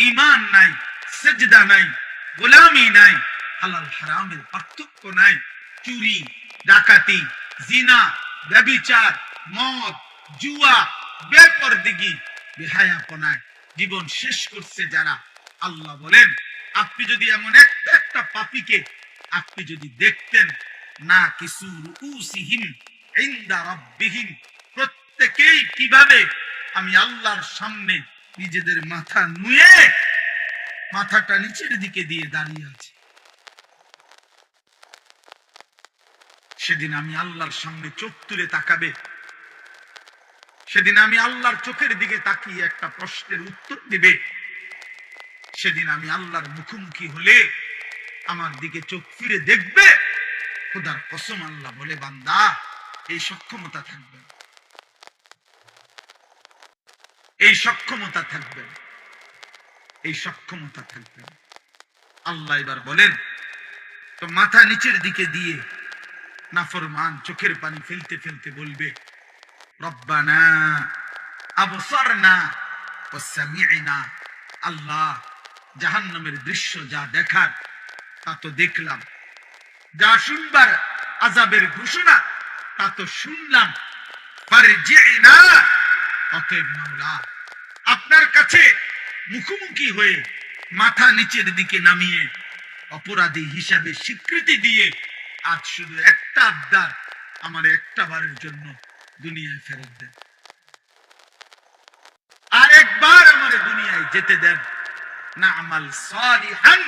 ঈমান নাই, সিজদা নাই, গোলামি নাই, হালাল হারামের পার্থক্য নাই, চুরি, ডাকাতি, জিনা, ব্যভিচার, মদ, জুয়া, বেপরদিগি, বেহায়াপনায় জীবন শেষ করছে যারা, আল্লাহ বলেন আপনি যদি এমন একটা একটা পাপীকে আপনি যদি দেখতেন, না কিছু রুউসিহিম ইনদা রাব্বিহিম, প্রত্যেকেই কিভাবে আমি আল্লাহর সামনে নিজেদের মাথা নুয়ে মাথাটা নিচের দিকে দিয়ে দাঁড়িয়ে আছে। সেদিন আমি আল্লাহর সামনে চোখ তুলে তাকাবে, সেদিন আমি আল্লাহর চোখের দিকে তাকিয়ে একটা প্রশ্নের উত্তর দিবে, সেদিন আমি আল্লাহর মুখোমুখি হলে আমার দিকে চোখ ফিরে দেখবে। খোদার কসম আল্লাহ বলে, বান্দা এই সক্ষমতা থাকবে, এই সক্ষমতা থাকবে, এই সক্ষমতা থাকবে। আল্লাহ এবার বলেন, তো মাথা নিচের দিকে দিয়ে নাফরমান চোখের পানি ফেলতে ফেলতে বলবে, রব্বানা আবসারনা ওয়া সামি'না। আল্লাহ, জাহান্নামের দৃশ্য যা দেখার তা তো দেখলাম, যা শুনবার আযাবের ঘোষণা তা তো শুনলাম, ফারজি'না, অতএব মাওলা আপনার কাছে মুখোমুখি হয়ে মাথা নিচের দিকে নামিয়ে অপরাধী হিসাবে স্বীকৃতি দিয়ে আজ শুধু একটা আবদার, আমার একটা বারের জন্য দুনিয়ায় ফেরত দেন, আর একবার আমার দুনিয়ায় যেতে দেন, না আমাল সালিহান,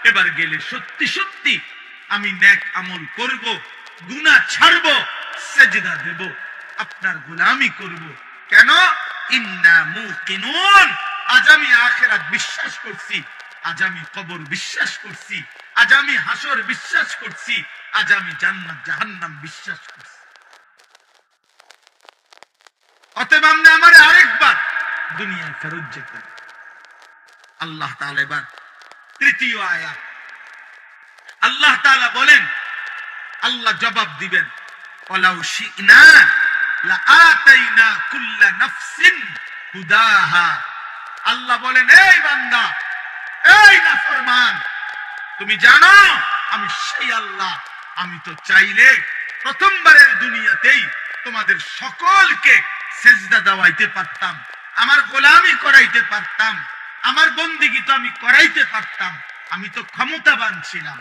এবার গেলে সত্যি সত্যি আমি নেক আমল করব, গুনাহ ছাড়ব, সেজদা দেব, আপনার গোলামি করব। কেন? ইন্না মুকিনুন, আজ আমি আখিরাত বিশ্বাস করছি, আজ আমি কবর বিশ্বাস করছি, আজ আমি হাসর বিশ্বাস করছি, আজ আমি জান্নাত জাহান্নাম বিশ্বাস করছি। অতএব আপনি আমার আরেকবার দুনিয়ায় ফেরত যেতেন। আল্লাহ তাআলা এবার তৃতীয় আয়াত আল্লাহ তাআলা বলেন, আল্লাহ জবাব দিবেন, ওয়ালাউ শি'না লাআতাইনা কুল্লা নাফসিন হুদাহা। আল্লাহ বলেন, এই বান্দা, এই নাফরমান, তুমি জানো আমি সেই আল্লাহ, আমি তো চাইলে প্রথমবারের দুনিয়াতেই তোমাদের সকলকে সেজদা দেওয়াইতে পারতাম, আমার গোলামি করাইতে পারতাম, আমার বন্দেগী তো আমি করাইতে পারতাম, আমি তো ক্ষমতাবান ছিলাম,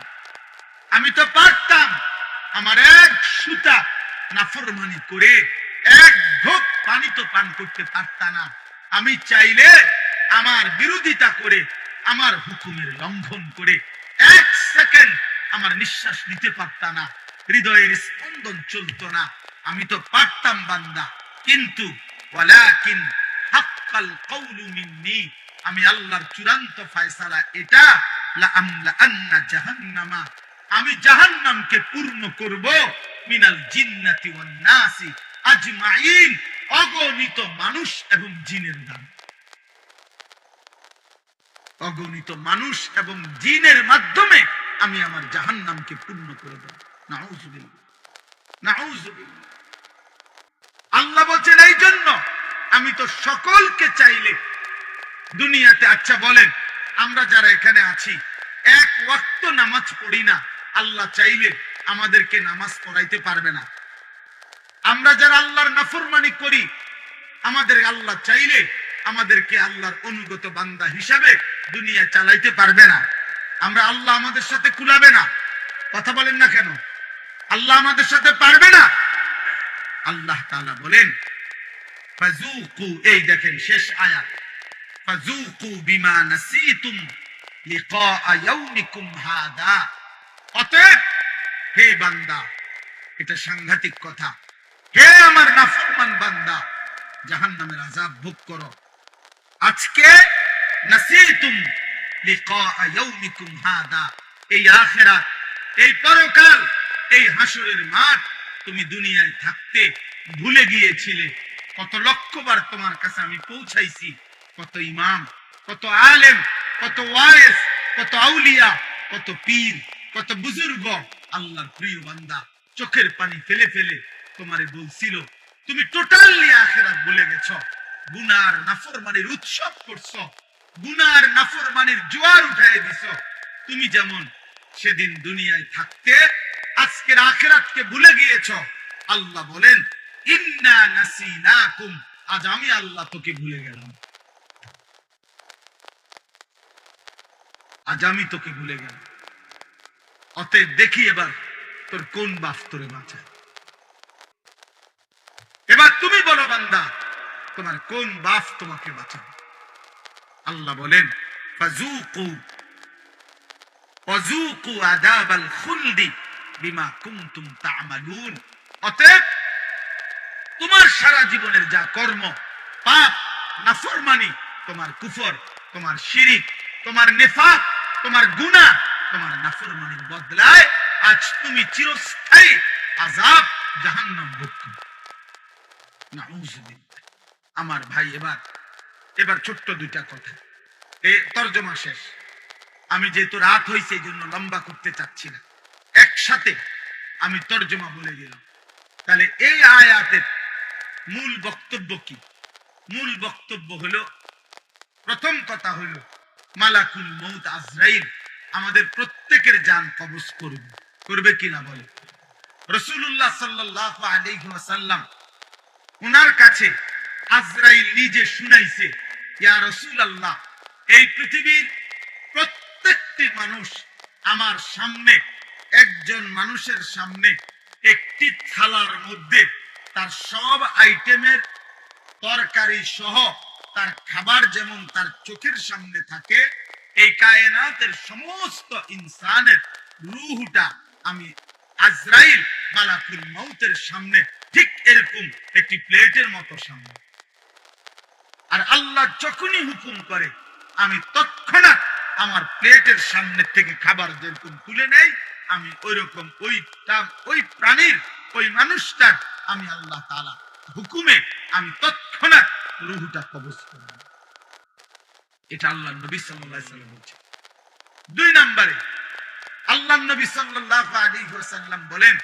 আমি তো পারতাম। আমার এক সুতা নাফরমানি করে এক ঢোক পানি তো পান করতে পারতাম না। আমি চাইলে আমার বিরোধিতা করে, আমার হুকুমের লঙ্ঘন করে এক সেকেন্ড আমার নিঃশ্বাস নিতে পারতাম না, হৃদয়ের স্পন্দন চলতো না, আমি তো পারতাম বান্দা। কিন্তু ওয়ালাকিন হাক্কাল কওলু মিন্নি, আমি আল্লাহর চূড়ান্ত ফয়সালা এটা, লা আমলা আন্না জাহান্নামা, আমি জাহান্নামকে পূর্ণ করব, মিনাল জিন্নাতি ওয়ান নাসি আজমাইন, অগণিত মানুষ এবং জিনের দ্বারা। অগণিত মানুষ এবং জিনের মাধ্যমে আমি আমার জাহান্নামকে পূর্ণ করে দেব। নাউযুবিল্লাহ, নাউযুবিল্লাহ। আল্লাহ বলছেন এই জন্য আমি তো সকলকে চাইলে দুনিয়াতে। আচ্ছা বলেন, আমরা যারা এখানে আছি এক ওয়াক্ত নামাজ পড়ি না, আল্লাহ চাইলে আমাদেরকে নামাজ পড়াইতে পারবে না? আমরা যারা আল্লাহর নাফরমানি করি, আমাদের আল্লাহ চাইলে আমাদেরকে আল্লাহর অনুগত বান্দা হিসাবে দুনিয়া চালাইতে পারবে না? আমরা আল্লাহ আমাদের সাথে কুলাবে না? কথা বলেন না কেন? আল্লাহ আমাদের সাথে পারবে না? আল্লাহ তাআলা বলেন ফাযুকু, এই দেখেন শেষ আয়াত, ফাযুকু বিমা নাসিতুম লিকা ইয়াউমিকুম হাদা। অতএব হে বান্দা, এটা সাংঘাতিক কথা, হে আমার নাফরমান বান্দা, জাহান্নামের আযাব ভোগ করো আজকে। নাসিতুম লিকা ইয়াউমিকুম হাদা, এই আখিরাত, এই পরকাল, এই হাসরের মাঠ তুমি দুনিয়ায় থাকতে ভুলে গিয়েছিলে। কত লক্ষবার তোমার কাছে আমি পৌঁছাইছি, কত ইমাম, কত আলেম, কত ওয়াইস, কত আউলিয়া, কত পীর, কত বুজুর্গ, আল্লাহর প্রিয় বান্দা চোখের পানি ফেলে ফেলে তোমারে বলছিল তুমি টোটালি আখিরাত ভুলে গেছো। গুনার নাফরমানির উৎসব করছো, গুনার নাফরমানির জোয়ার উঠায় দিছো। তুমি যেমন সেদিন দুনিয়ায় থাকতে আজকের আখিরাতকে ভুলে গিয়েছো। আল্লাহ বলেন ইন্না নাসিনাকুম, আজ আমি আল্লাহ তোকে ভুলে গেলাম, আজ আমি তোকে ভুলে গেলাম। অতএব দেখি এবার তোর কোন বাপ তোরে বাঁচায়। এবার তুমি বলো বান্দা, তোমার কোন বাপ তোমাকে বাঁচাবে? আল্লাহ বলেন ফাযুকু ওয়াযুকু আযাবাল খুলদি বিমা কুনতুম তা'মালুন। অতএব তোমার সারা জীবনের যা কর্ম, পাপ, নাফরমানি, তোমার কুফর, তোমার শিরিক, তোমার নিফাক, তোমার গুনাহ, তোমার নাফরমানির বদলায় আজ তুমি চিরস্থায়ী আযাব জাহান্নাম ভোগ করো। নাউযুবিল্লাহ। আমার ভাই, এবার ছোট্ট দুইটা কথা, এই তরজমা শেষ। আমি যেহেতু রাত হয়েছে এই জন্য লম্বা করতে চাচ্ছি না, একসাথে আমি তরজমা বলে গেলাম। তাহলে এই আয়াতের মূল বক্তব্য কি? মূল বক্তব্য হলো, প্রথম কথা হলো মালাকুল মউত আজরাইল আমাদের প্রত্যেকের জান কবজ করবে, করবে কিনা বলে। রাসূলুল্লাহ সাল্লাল্লাহু আলাইহি ওয়াসাল্লাম ওনার কাছে আজরাইল নিজে শুনাইছে, ইয়া রাসূলুল্লাহ, এই পৃথিবীর প্রত্যেকটি মানুষ আমার সামনে, একজন মানুষের সামনে একটি থালার মধ্যে তার সব আইটেমের তরকারি সহ তার খাবার যেমন তার চোখের সামনে থাকে, এই কায়নাতের সমস্ত ইনসানের রূহটা আমি আজরাইল মালাকুল মউতের সামনে ঠিক এরকম একটি প্লেটের মতো সামনে। আর আল্লাহ যখনই হুকুম করে আমি তৎক্ষণাৎ আমার প্লেটের সামনে থেকে খাবার যেরকম তুলে নেই, আমি ওইরকম ওই প্রাণীর, ওই মানুষটার আমি আল্লাহ তাআলা হুকুমে আমি তৎক্ষণাৎ রূহটা কবজ করব। এটা আল্লাহ নবী সাল্লাল্লাহু আলাইহি ওয়াসাল্লাম বলেছেন। দুই নম্বরে আল্লাহ নবী সাল্লাল্লাহু আলাইহি ওয়াসাল্লাম বলেন,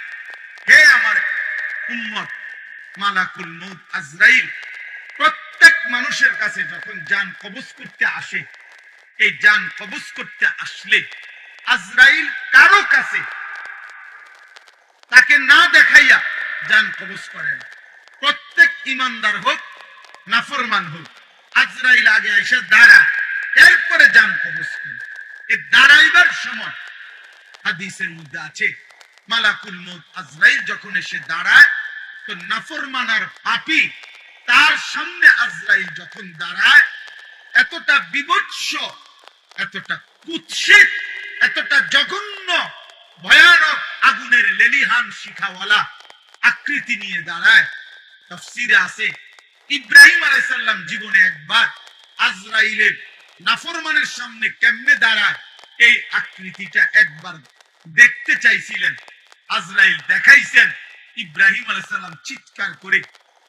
হে আমার উম্মত, মালাকুল মউত আজরাইল প্রত্যেক মানুষের কাছে যখন জান কবজ করতে আসে, এই জান কবজ করতে আসলে আজরাইল কারো কাছে তাকে না দেখাইয়া জান কবজ করে না। প্রত্যেক ইমানদার হোক নাফরমান হোক, আজরাইল আগে এসে দাঁড়ায়, এরপরে জান কবজ করে। এই দাঁড়াইবার সময় হাদিসের মধ্যে আছে, মালাকুল মউত আজরাইল যখন এসে দাঁড়ায়, তো নাফরমান আর পাপী তার সামনে আজরাইল যখন দাঁড়ায়, এতটা বিভৎস, এতটা কুৎসিত, এতটা জঘন্য, ভয়ানক আগুনের লেলিহান শিখাওয়ালা আকৃতি নিয়ে দাঁড়ায়। তাফসীরে আছে ইব্রাহিম আলাইহিস সালাম জীবনে একবার আজরাইলের নাফরমানের সামনে কেমনে দাঁড়ায় এই আকৃতিটা একবার দেখতে চাইছিলেন। আজরাইল দেখাইছেন, ইব্রাহিম আলাইহিস সালাম চিৎকার করে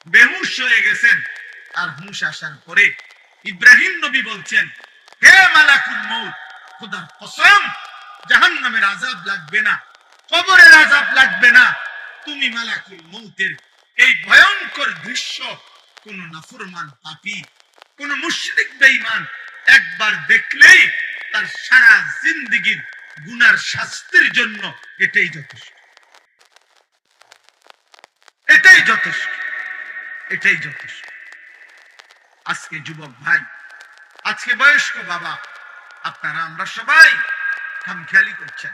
বেহুশ হয়ে গেছেন। আর হুঁশ আসার পরে ইব্রাহিম নবী বলছেন, হে মালাকুল মউত, খোদার কসম জাহান্নামের আযাব লাগবে না, কবরের আযাব লাগবে না, তুমি মালাকুল মউতের এই ভয়ঙ্কর দৃশ্য কোন নাফরমান পাপী, কোন মুশরিক বেঈমান একবার দেখলেই তার সারা জিন্দেগীর গুনার শাস্তির জন্য এটাই যথেষ্ট, এটাই যথেষ্ট, এটাই যথেষ্ট। আজকে যুবক ভাই, আজকে বয়স্ক বাবা, আপনারা আমরা সবাই খামখেয়ালি করছেন।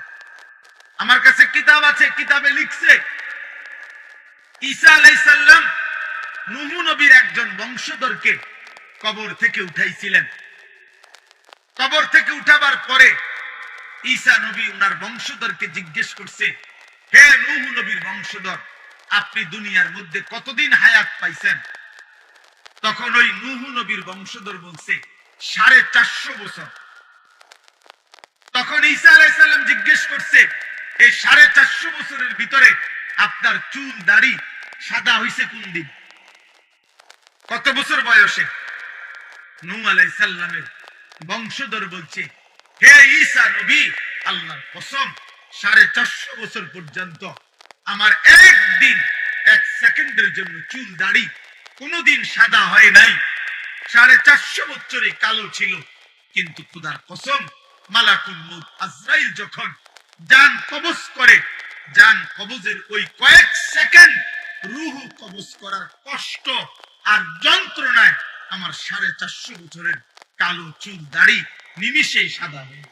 আমার কাছে কিতাব আছে, কিতাবে লিখছে ঈসা আলাইহিস সালাম নূহ নবীর একজন বংশধরকে কবর থেকে উঠাইছিলেন। কবর থেকে উঠাবার পরে ঈসা নবী ওনার বংশধরকে জিজ্ঞেস করছে, হে নূহ নবীর বংশধর, আপনি দুনিয়ার মধ্যে কতদিন হায়াত পাইছেন? তখন ওই নূহ নবীর বংশধর বলছে 450 বছর। তখন ঈসা আলাইহিস সালাম জিজ্ঞেস করছে, এই 450 বছরের ভিতরে আপনার চুল দাড়ি সাদা হইছে কোন দিন, কত বছর বয়সে? নূহ আলাইহিস সালামের বংশধর বলছে, হে ঈসা নবী, আল্লাহর কসম 450 বছর পর্যন্ত আমার একদিন, এক সেকেন্ডের জন্য চুল দাড়ি কোনদিন সাদা হয় নাই। 450 বছরে কালো ছিল। কিন্তু খোদার কসম, মালাকুল মউত আজরাইল যখন জান কবজ করে, জান কবজের ওই কয়েক সেকেন্ড রূহ কবজ করার কষ্ট আর যন্ত্রণায় আমার 450 বছরের কালো চুল দাড়ি নিমিষেই সাদা হয়ে